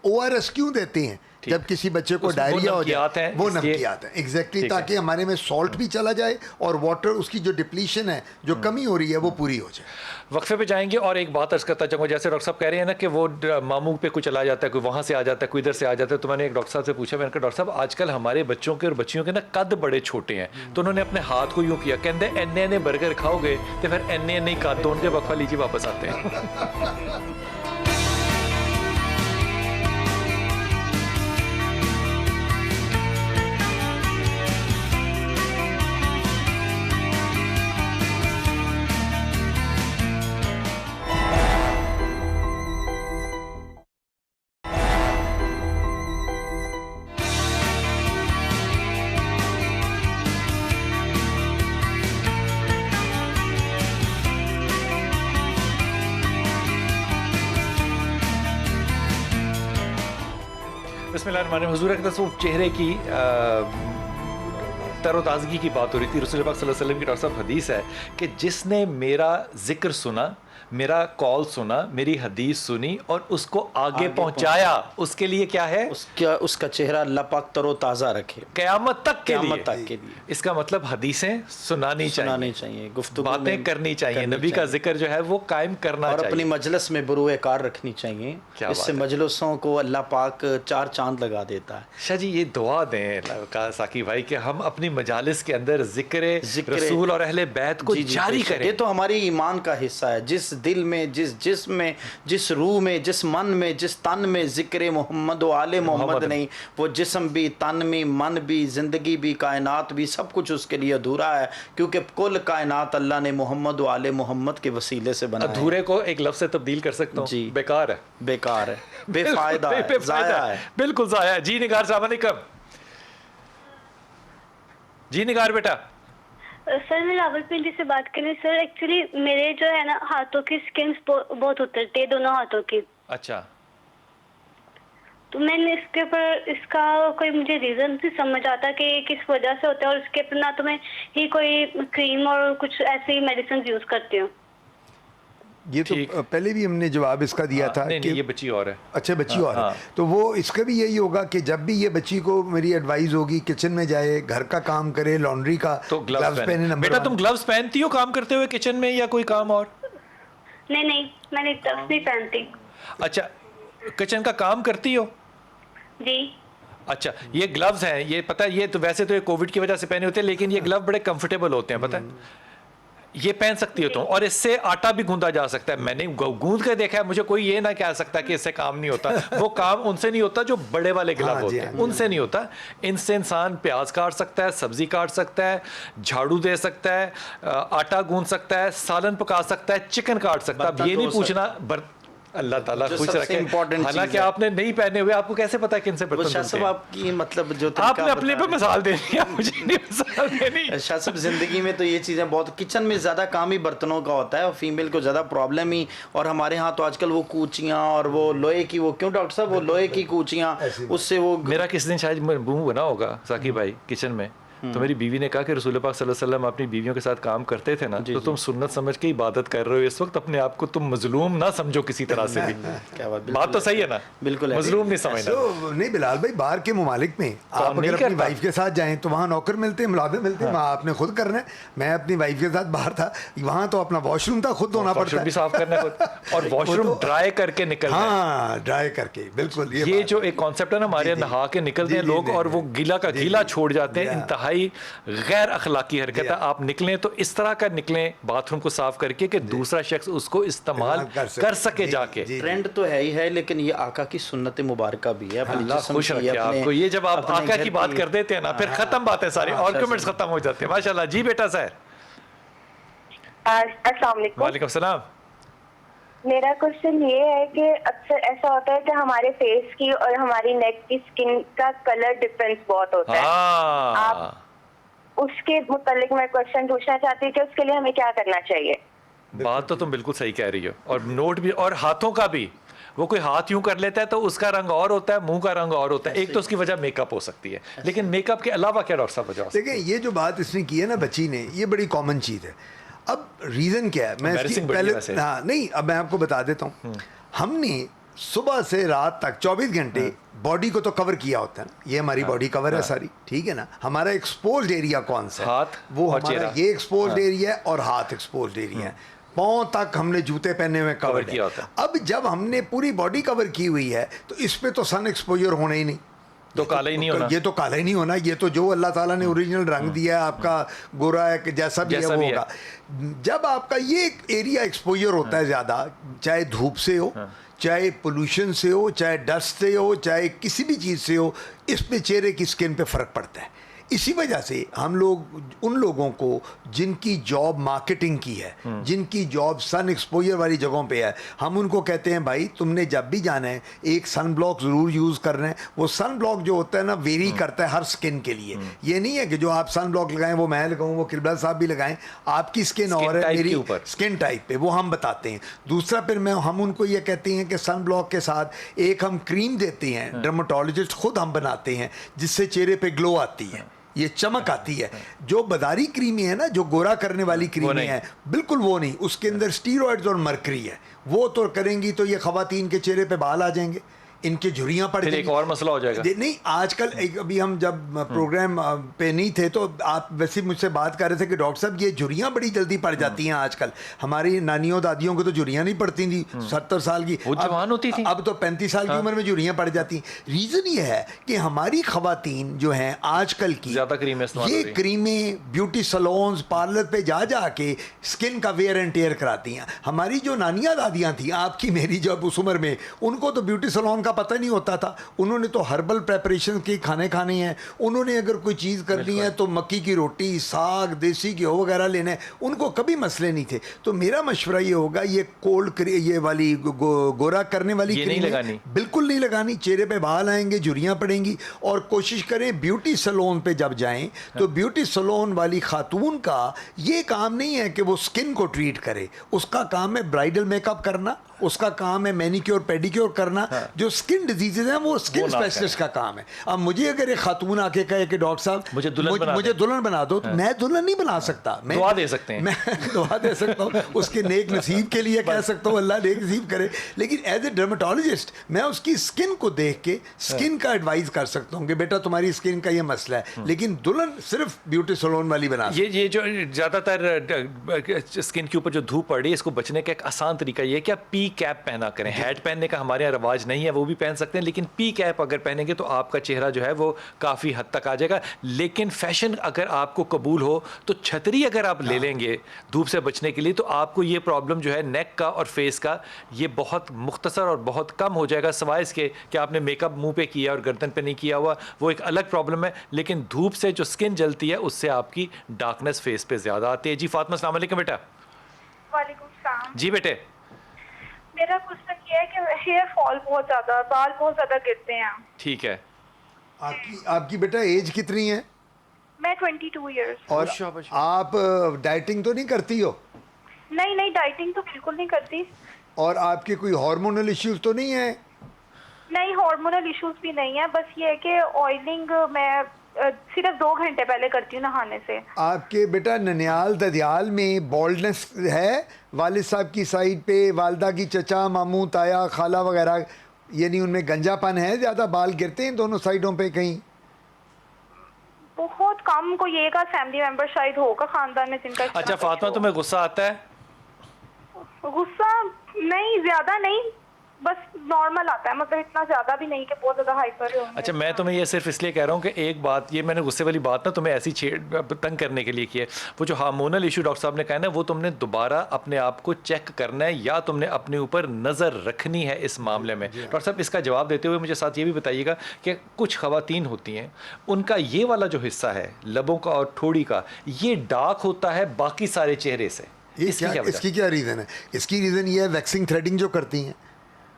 ORS क्यों देते हैं जब किसी बच्चे को
उसमें वो
डायरिया हो
नमकियात
जाए,
हैं,
वो
इसलिए-
नमकियात है, एग्जैक्टली,
ठीक है।
ताकि हमारे में सॉल्ट भी चला जाए और वाटर, उसकी जो डिप्लीशन है, जो कमी हो रही है, वो पूरी हो जाए।
वक्फे पे जाएंगे। और एक बात अर्ज करता चाहूँगा, जैसे डॉक्टर साहब कह रहे हैं ना कि वो मामू पे कोई चला जाता है, कोई वहाँ से आ जाता है, कोई इधर से आ जाता है, तो मैंने एक डॉक्टर साहब से पूछा, मैंने कहा डॉक्टर साहब आजकल हमारे बच्चों के और बच्चियों के ना कद बड़े छोटे हैं, तो उन्होंने अपने हाथ को यूँ किया, कहते एने बर्गर खाओगे तो फिर एने कद, तो उनके वक्फा लीजिए वापस आते हैं। बिस्मिल्लाहिर्रहमानिर्रहीम। हुजूर अक़दस वो चेहरे की तरोताज़गी की बात हो रही थी। रसूल पाक सल्लल्लाहु अलैहि वसल्लम की डॉक्टर साहब हदीस है कि जिसने मेरा जिक्र सुना, मेरा कॉल सुना, मेरी हदीस सुनी और उसको आगे पहुंचाया, उसके लिए क्या है?
उसका चेहरा अल्लाह पाक तरोताज़ा रखे
क़यामत तक के
क़यामत
लिए।
तक के लिए।
इसका मतलब हदीसें सुनानी
चाहिए, गुफ्तगू
बातें
में
करनी चाहिए,
करनी
नबी का
चाहिए।
जिक्र जो है वो कायम करना
और
चाहिए,
अपनी मजलिस में बुरूए कार रखनी चाहिए।
क्या
इससे
बात है।
मजलिसों को अल्लाह पाक 4 चांद लगा देता है।
शाह जी ये दुआ दें साकी भाई कि हम अपनी मजालिस के अंदर जिक्र रसूल और अहले बैत को
जी, जी,
जारी
बेशक।
करें।
ये तो हमारी ईमान का हिस्सा है। जिस दिल में, जिस जिस्म में, जिस रूह में, जिस मन में, जिस तन में जिक्र मोहम्मद व आले मोहम्मद नहीं, वो जिस्म भी, तन भी, मन भी, जिंदगी भी, कायनात भी, सब कुछ उसके लिए अधूरा है, क्योंकि कुल कायनात अल्लाह ने मोहम्मद व आले मोहम्मद के वसीले से बनाया है।
अधूरे को एक लफ्ज़ से तब्दील कर सकता हूँ,
जी।
बेकार है,
बेकार है, बेफायदा है,
बेफायदा
ज़ाया है।
बिल्कुल ज़ाया है। जी निगार साहब अलैकुम। जी निगार बेटा,
सर मैं रावलपिंडी से बात कर रही हूँ सर। एक्चुअली मेरे जो है ना हाथों की स्किन बहुत उतरती है, दोनों हाथों की।
अच्छा,
तो मैंने इसके ऊपर इसका कोई मुझे रीजन नहीं समझ आता कि किस वजह से होता है, और इसके ऊपर ना तो मैं ही कोई क्रीम और कुछ ऐसी मेडिसिन यूज करती हूँ।
ये तो
ठीक।
पहले भी हमने जवाब इसका दिया था
नहीं
कि
नहीं, ये बच्ची और है।
अच्छा बच्ची और है।
हाँ।
तो वो इसका भी यही होगा कि जब भी ये बच्ची को मेरी एडवाइस होगी किचन में जाए, घर का काम करे, लॉन्ड्री का,
तो ग्लव्स पहने।
नंबर
बेटा
1।
तुम ग्लव्स पहनती हो काम करते हुए किचन में या कोई काम और?
नहीं नहीं, मैंने ग्लव्स नहीं पहनती।
अच्छा, किचन का काम करती हो?
जी।
अच्छा, ये ग्लव्स हैं, ये पता है, ये तो वैसे तो ये कोविड की वजह से पहने होते हैं, लेकिन ये ग्लव बड़े कंफर्टेबल होते हैं, पता है। ये पहन सकती हो तुम, और इससे आटा भी गूंदा जा सकता है। मैंने गूंद कर देखा है, मुझे कोई ये ना कह सकता कि इससे काम नहीं होता। वो काम उनसे नहीं होता जो बड़े वाले ग्लव
हाँ जी,
होते
हाँ
हैं,
जी।
उनसे नहीं होता। इनसे इंसान प्याज काट सकता है, सब्जी काट सकता है, झाड़ू दे सकता है, आटा गूंद सकता है, सालन पका सकता है, चिकन काट सकता है। अब ये नहीं पूछना अल्लाह ताला
जो
खुश
सबसे
रखे।
important
हालांकि
चीज़ है।
आपने नहीं पहने हुए, आपको कैसे पता है किन से
वो
बर्तन
शाह
धुलते
साहब
हैं?
आपकी मतलब जो तरीका
आपने अपने
बता
पे मिसाल देनी है, मुझे नहीं मिसाल देनी।
शाह साहब जिंदगी में तो ये चीज़ें बहुत, किचन में ज़्यादा काम ही बर्तनों का होता है और फीमेल को ज़्यादा प्रॉब्लम ही। और हमारे यहाँ तो आजकल वो कूचियाँ और वो लोहे की, वो क्यों डॉक्टर साहब, वो लोहे की कूचियाँ, उससे वो
मेरा किस दिन शायद मुंह बना होगा साकिब भाई किचन में, तो मेरी बीवी ने कहा कि रसूल पाक सल्लल्लाहु अलैहि वसल्लम अपनी बीवियों के साथ काम करते थे ना, तो तुम सुन्नत समझ के इबादत कर रहे हो इस वक्त, अपने आप को तुम मजलूम ना समझो किसी तरह से भी।
क्या
बात तो सही है ना,
बिल्कुल है।
मजलूम नहीं समझना।
तो नहीं बिलाल भाई, बाहर के ममालिक में आप
नहीं
अगर अपनी
करता।
वाइफ के साथ जाएं तो वहाँ नौकर मिलते हैं, मुलाजिम मिलते हैं, वहाँ आपने खुद करना है। मैं अपनी वाइफ के साथ बाहर था, वहाँ तो अपना वॉशरूम था, खुद धोना पड़ता
वॉशरूम
है।
भी साफ करना खुद, और वॉशरूम ड्राई करके निकलना है।
हाँ, ड्राई करके, बिल्कुल।
ये
बात
जो एक कॉन्सेप्ट है ना, हमारे यहाँ नहा के निकलते हैं
जी, जी,
लोग
जी,
और वो
जी,
गीला का
जी,
गीला
जी,
छोड़ जाते हैं,
जी,
इंतहाई गैर अखलाकी हरकत है। आप निकलें तो इस तरह का निकलें बाथरूम को साफ करके कि दूसरा शख्स उसको इस्तेमाल कर सके जाके।
ट्रेंड तो है ही है, लेकिन ये आका की सुन्नत मुबारका भी है। अपनी
अल्लाह
जिस्म
खुश
की,
रखे
अपने-
आपको। ये जब आप
अपने
आका
घर
की बात कर देते हैं ना, फिर खत्म बात है सारी, आर्गुमेंट्स खत्म हो जाते हैं। माशाल्लाह जी बेटा सर।
अस्सलाम वालेकुम।
वालेकुम सलाम।
मेरा क्वेश्चन ये है कि अक्सर ऐसा होता है कि हमारे फेस की और हमारी नेक की स्किन का कलर डिफरेंस बहुत होता है।
हाँ,
उसके मुतालिक मैं क्वेश्चन पूछना चाहती हूँ कि उसके लिए हमें क्या करना चाहिए।
बात तो तुम बिल्कुल सही कह रही हो। और नोट भी, और हाथों का भी, वो कोई हाथ यूं कर लेता है तो उसका रंग और होता है, मुंह का रंग और होता है। एक तो उसकी वजह मेकअप हो सकती है, लेकिन मेकअप के अलावा क्या डॉक्टर साहब वजह हो सकती है?
देखिए, ये जो बात इसने की है ना बच्ची ने, ये बड़ी कॉमन चीज़ है। अब रीज़न क्या है, मैं इसकी
Embarrassing बड़ी है
पहले,
वैसे।
हाँ नहीं, अब मैं आपको बता देता हूँ। हमने सुबह से रात तक 24 घंटे बॉडी को तो कवर किया होता है ना, ये हमारी बॉडी कवर है सारी, ठीक है ना। हमारा एक्सपोज्ड एरिया कौन सा है?
हाथ
वो
और
हमारा
चेहरा।
ये एक्सपोज्ड एरिया है, और हाथ एक्सपोज्ड एरिया है। पाँव तक हमने जूते पहने हुए कवर
किया होता
है। अब जब हमने पूरी बॉडी कवर की हुई है तो इस पे तो सन एक्सपोजर होना ही नहीं,
तो काला ही नहीं होना।
ये तो काला ही नहीं होना। ये तो जो अल्लाह ताला ने ओरिजिनल रंग दिया है आपका, गोरा है कि जैसा भी है
जैसा
वो
भी है।
होगा। जब आपका ये एरिया एक्सपोजर होता है ज़्यादा, चाहे धूप से हो, चाहे पोल्यूशन से हो, चाहे डस्ट से हो, चाहे किसी भी चीज़ से हो, इस पे चेहरे की स्किन पे फ़र्क पड़ता है। इसी वजह से हम लोग उन लोगों को जिनकी जॉब मार्केटिंग की है, जिनकी जॉब सन एक्सपोजर वाली जगहों पे है, हम उनको कहते हैं भाई तुमने जब भी जाना है एक सन ब्लॉक ज़रूर यूज़ करना है। वो सन ब्लॉक जो होता है ना, वेरी करता है हर स्किन के लिए। ये नहीं है कि जो आप सन ब्लॉक लगाएं वो मैं लगाऊं, वो किरबला साहब भी लगाएं, आपकी स्किन और है,
टाइप के
मेरी
ऊपर।
स्किन टाइप पे वो हम बताते हैं। दूसरा फिर हम उनको ये कहते हैं कि सन ब्लॉक के साथ एक हम क्रीम देते हैं, डर्माटोलॉजिस्ट खुद हम बनाते हैं, जिससे चेहरे पे ग्लो आती है, ये चमक आती है। जो बाजारी क्रीमें है ना, जो गोरा करने वाली क्रीमें हैं, बिल्कुल वो नहीं, उसके अंदर स्टीरॉइड्स और मरकरी है। वो तो करेंगी तो ये खवातीन के चेहरे पे बाल आ जाएंगे, इनके झुर्रियाँ पड़
फिर
जाएंगी।
एक और मसला हो जाएगा।
नहीं, आजकल अभी हम जब प्रोग्राम पे नहीं थे तो आप वैसे मुझसे बात कर रहे थे कि डॉक्टर साहब ये झुर्रियाँ बड़ी जल्दी पड़ जाती हैं आजकल। हमारी नानियों दादियों को तो झुर्रियाँ नहीं पड़ती थी 70 साल की,
वो जवान होती थी।
अब तो 35 साल की उम्र में झुर्रियाँ पड़ जाती हैं। रीज़न ये है कि हमारी खवातीन जो हैं आजकल की,
ज़्यादा क्रीमें इस्तेमाल हो
ये
रही।
क्रीमें ब्यूटी सलोन्स पार्लर पे जा जा के स्किन का वेयर एंड टेयर कराती हैं। हमारी जो नानियाँ दादियाँ थी, आपकी मेरी जब उस उम्र में, उनको तो ब्यूटी सलोन का का पता नहीं होता था, उन्होंने तो हर्बल प्रेपरेशन के खाने खाने हैं, उन्होंने अगर कोई चीज़ करनी है तो मक्की की रोटी, साग, देसी घी वगैरह लेना है, उनको कभी मसले नहीं थे। तो मेरा मशवरा ये होगा, ये ये वाली गोरा करने वाली
ये नहीं लगानी,
बिल्कुल नहीं लगानी, चेहरे पे बाल आएंगे, झुर्रियाँ पड़ेंगी। और कोशिश करें ब्यूटी सैलून पे जब जाएं तो ब्यूटी सैलून वाली खातून का ये काम नहीं है कि वो स्किन को ट्रीट करे, उसका काम है ब्राइडल मेकअप करना, उसका काम है मैनिक्योर पेडिक्योर करना। जो स्किन डिजीजेज हैं वो स्किन स्पेशलिस्ट का काम है। अब मुझे अगर एक खातून आके कहे कि डॉक्टर साहब मुझे दुल्हन बना दो, तो मैं दुल्हन नहीं बना सकता, मैं
दुआ दे सकते हैं,
मैं दुआ दे सकता हूँ उसके नेक नसीब के लिए, कह सकता हूँ अल्लाह नेक नसीब करे। लेकिन एज ए डर्मेटोलॉजिस्ट मैं उसकी स्किन को देख के स्किन का एडवाइस कर सकता हूँ कि बेटा तुम्हारी स्किन का ये मसला है। लेकिन दुल्हन सिर्फ ब्यूटी सैलून वाली बना
ये जो ज़्यादातर स्किन के ऊपर जो धूप पड़ रही है, इसको बचने का एक आसान तरीका ये है कि आप पी कैप पहना करें। हैट पहनने का हमारे यहाँ रवाज नहीं है, वो भी पहन सकते हैं, लेकिन पी कैप अगर पहनेंगे तो आपका चेहरा जो है वो काफ़ी हद तक आ जाएगा। लेकिन फैशन अगर आपको कबूल हो तो छतरी अगर आप ले लेंगे धूप से बचने के लिए, तो आपको ये प्रॉब्लम जो है नेक का और फेस का, ये बहुत मुख्तसर और बहुत कम हो जाएगा। सवाए इसके कि आपने मेकअप मुंह पे किया और गर्दन पे नहीं किया हुआ, वो एक अलग प्रॉब्लम है। लेकिन धूप से जो स्किन जलती है उससे आपकी डार्कनेस फेस पे ज़्यादा आती है। जी फातिमा, अस्सलाम वालेकुम बेटा।
वालेकुम सलाम।
जी बेटे,
मेरा क्वेश्चन ये है कि हेयर फॉल बहुत ज़्यादा, बाल बहुत ज़्यादा गिरते हैं।
ठीक है।
आपकी बेटा एज कितनी है?
मैं 22 ईयर्स।
और आप डाइटिंग तो नहीं करती हो?
नहीं, डाइटिंग तो बिल्कुल नहीं करती।
और आपके कोई हार्मोनल इश्यूज तो नहीं है?
नहीं, हार्मोनल इश्यूज भी नहीं है, बस ये है कि ऑयलिंग मैं सिर्फ 2 घंटे पहले करती हूँ नहाने से।
आपके बेटा ननियाल ददियाल में बॉल्डनेस है वालिद साहब की साइड पे, वालदा की चचा, मामू, ताया, खाला वगैरह, यानी उनमें गंजापन है, ज़्यादा बाल गिरते हैं दोनों साइडों पे कहीं?
बहुत कम, कोई एक आध फैमिली मेंबर शायद होगा खानदान में जिनका।
अच्छा फातिमा, तुम्हें गुस्सा आता है?
गुस्सा नहीं, ज्यादा नहीं, बस नॉर्मल आता है, मतलब इतना ज्यादा भी नहीं कि बहुत ज्यादा हाइपर हो।
अच्छा, मैं तुम्हें ये सिर्फ इसलिए कह रहा हूँ कि एक बात, ये मैंने गुस्से वाली बात ना तुम्हें ऐसी तंग करने के लिए की है। वो जो हार्मोनल इशू डॉक्टर साहब ने कहा ना, वो तुमने दोबारा अपने आप को चेक करना है या तुमने अपने ऊपर नज़र रखनी है इस मामले में। डॉक्टर साहब, इसका जवाब देते हुए मुझे साथ ये भी बताइएगा कि कुछ ख़वातीन होती हैं, उनका ये वाला जो हिस्सा है लबों का और ठोड़ी का, ये डार्क होता है बाकी सारे चेहरे से।
इसकी क्या रीज़न है? इसकी रीज़न ये है वैक्सिंग थ्रेडिंग जो करती हैं।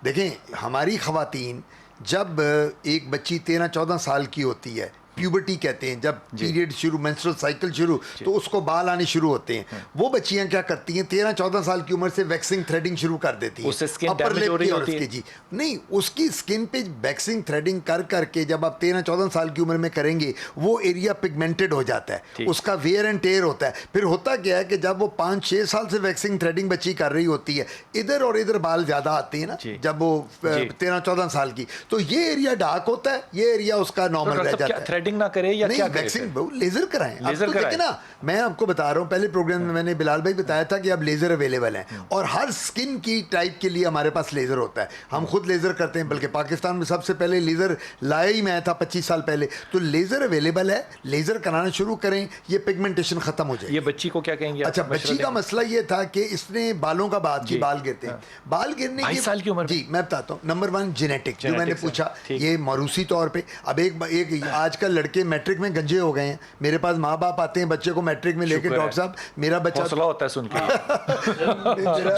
देखें, हमारी ख़वातीन जब एक बच्ची 13-14 साल की होती है, प्यूबर्टी कहते हैं, जब पीरियड शुरू, मेंस्ट्रुअल साइकिल शुरू, तो उसको बाल आने शुरू होते हैं। वो बच्चियां क्या करती हैं, 13-14 साल की उम्र से वैक्सिंग थ्रेडिंग शुरू कर देती हैं।
उससे स्किन डैमेज हो रही होती है।
जी नहीं, उसकी स्किन पे वैक्सिंग थ्रेडिंग कर करके जब आप 13-14 साल की उम्र में करेंगे, वो एरिया पिगमेंटेड हो जाता है, उसका वेयर एंड टेयर होता है। फिर होता क्या है कि जब वो 5-6 साल से वैक्सिंग थ्रेडिंग बच्ची कर रही होती है, इधर और इधर बाल ज़्यादा आते हैं ना, जब वो 13-14 साल की, तो ये एरिया डार्क होता है, ये एरिया उसका नॉर्मल रह जाता है।
थ्रेडिंग ना करे या
वैक्सिंग लेजर कराएं। लेजर कराएं ना, मैं आपको बता रहा हूँ, पहले प्रोग्राम में मैंने बिलाल भाई बताया था कि अब लेजर अवेलेबल हैं और हर स्किन की टाइप के लिए हमारे पास लेजर होता है। हम खुद लेजर करते हैं, बल्कि पाकिस्तान में सबसे पहले लेजर लाया ही मैं था 25 साल पहले। तो लेजर अवेलेबल है, लेजर कराना शुरू करें, ये पिगमेंटेशन खत्म हो जाए।
ये बच्ची को क्या कहेंगे?
अच्छा, बच्ची का मसला ये था कि इसने बालों का बात की, बाल गिरते हैं। बाल गिरने की
22 साल की उम्र।
जी मैं बताता हूँ, नंबर 1 जेनेटिक, जो मैंने पूछा, ये मरूसी तौर पर। अब एक आजकल लड़के मैट्रिक में गंजे हो गए हैं। मेरे पास माँ बाप आते हैं बच्चे को मैट्रिक में लेके, डॉक्टर साहब मेरा बच्चा
हौसला होता है सुन के,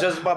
जज्बा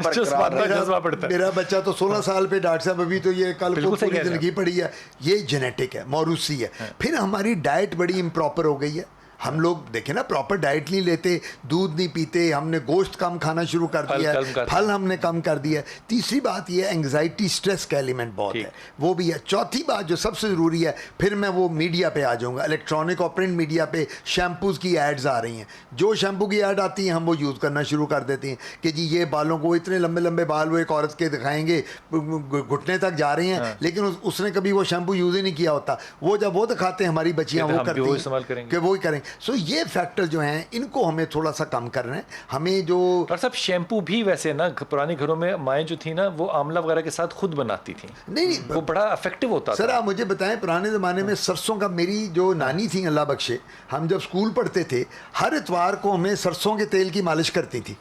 मेरा बच्चा तो 16 साल पे, डॉक्टर साहब अभी तो ये कल को पूरी जिंदगी पड़ी है। ये जेनेटिक है, मौरूसी है। फिर हमारी डाइट बड़ी इम्प्रॉपर हो गई है। हम लोग देखें ना, प्रॉपर डाइट नहीं लेते, दूध नहीं पीते, हमने गोश्त कम खाना शुरू कर दिया है, फल हमने कम कर दिया है। तीसरी बात ये है, एंग्जाइटी स्ट्रेस का एलिमेंट बहुत है, वो भी है। चौथी बात जो सबसे ज़रूरी है, फिर मैं वो मीडिया पे आ जाऊंगा, इलेक्ट्रॉनिक और प्रिंट मीडिया पे शैम्पूज़ की एड्स आ रही हैं। जो शैम्पू की ऐड आती है हम वो यूज़ करना शुरू कर देते हैं कि जी ये बालों को, इतने लंबे लंबे बाल वो एक औरत के दिखाएंगे, घुटने तक जा रहे हैं, लेकिन उसने कभी वो शैम्पू यूज़ ही नहीं किया होता। वो जब वो दिखाते हैं, हमारी बच्चियाँ वो करती हैं कि वो ही करें। सो ये फैक्टर जो हैं, इनको हमें थोड़ा सा कम करना है। हमें जो
डॉक्टर साहब, शैम्पू भी वैसे ना पुराने घरों में माएँ जो थी ना, वो आंवला वगैरह के साथ खुद बनाती थी।
नहीं,
वो बड़ा इफेक्टिव होता था।
सर आप मुझे बताएं, पुराने ज़माने में सरसों का, मेरी जो नानी थी अल्लाह बख्शे, हम जब स्कूल पढ़ते थे, हर इतवार को हमें सरसों के तेल की मालिश करती थी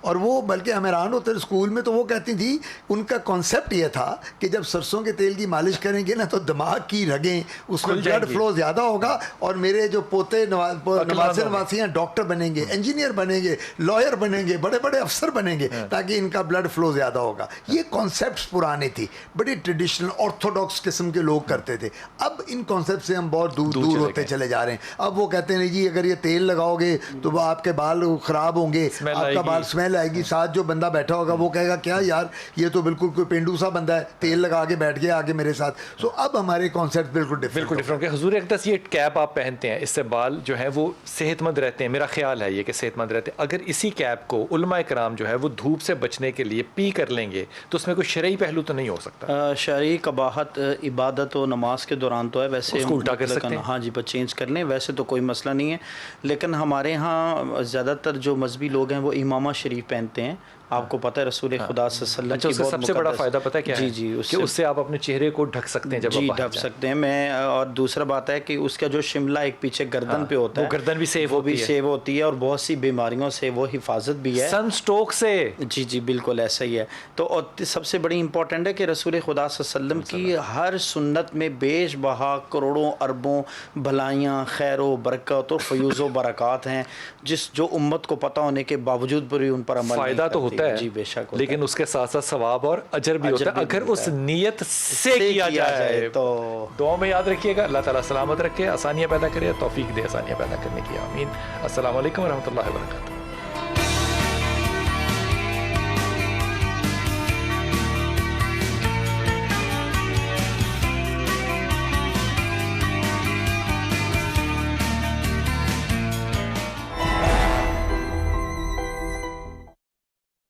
और वो बल्कि हम हैरान होते थे स्कूल में, तो वो कहती थी उनका कॉन्सेप्ट ये था कि जब सरसों के तेल की मालिश करेंगे ना तो दिमाग की रगें उसमें ब्लड फ्लो ज़्यादा होगा और मेरे जो पोते नवासियाँ डॉक्टर बनेंगे, इंजीनियर बनेंगे, लॉयर बनेंगे, बड़े बड़े अफसर बनेंगे, ताकि इनका ब्लड फ्लो ज़्यादा होगा। ये कॉन्सेप्ट्स पुराने थी, बड़ी ट्रेडिशनल ऑर्थोडॉक्स किस्म के लोग करते थे। अब इन कॉन्सेप्ट से हम बहुत दूर होते चले जा रहे हैं। अब वो कहते हैं जी अगर ये तेल लगाओगे तो वो आपके बाल खराब होंगे, आपका बाल स्मेल आएगी, साथ जो बंदा बैठा होगा वो कहेगा क्या यार ये तो बिल्कुल कोई पेंडू सा बंदा है, तेल लगा के बैठ गया आगे मेरे साथ। सो अब हमारे कॉन्सेप्ट बिल्कुल डिफरेंट।
हुजूर अक़दस ये कैप आप पहनते हैं, इससे बाल जो है वो सेहतमंद रहते हैं, मेरा ख्याल है ये कि सेहतमंद रहते हैं। अगर इसी कैप को उलमा इकराम जो है वो धूप से बचने के लिए पी कर लेंगे तो उसमें कोई शरई पहलू तो नहीं हो सकता?
शरई कबाहत इबादत और नमाज के दौरान तो है, वैसे
उसको उल्टा कर सकते हैं।
हाँ जी, पर चेंज कर लें वैसे तो कोई मसला नहीं है। लेकिन हमारे यहाँ ज़्यादातर जो मजहबी लोग हैं वो इमामा शरीफ पहनते हैं। आपको पता है रसूल खुदा सल्लल्लाहु अलैहि वसल्लम की
सबसे बड़ा फ़ायदा पता है क्या है?
जी
कि उससे आप अपने चेहरे को ढक सकते हैं, जब
जी ढक सकते हैं। मैं और दूसरा बात है कि उसका जो शिमला एक पीछे गर्दन पे होता है,
गर्दन भी सेव
होती है और बहुत सी बीमारियों से वो हिफाजत भी है,
सनस्ट्रोक से। जी
बिल्कुल ऐसा ही है। तो और सबसे बड़ी इंपॉर्टेंट है कि रसूल खुदा सल्लल्लाहु अलैहि वसल्लम की हर सुन्नत में बेश बहा करोड़ों अरबों भलाइयाँ, खैर व बरकत और फयूज़ व बरक़ात हैं, जो उम्मत को पता होने के बावजूद भी उन पर अमल
फ़ायदा तो होता है।
जी बेशक,
लेकिन उसके साथ साथ सवाब और अजर भी होता है अगर उस नीयत से किया जाए। तो दुआ में याद रखिएगा, अल्लाह ताला सलामत रखे, आसानियाँ पैदा करे, तौफीक दे आसानियाँ पैदा करने की। आमीन। अस्सलाम वालेकुम व रहमतुल्लाहि व बरकातहू।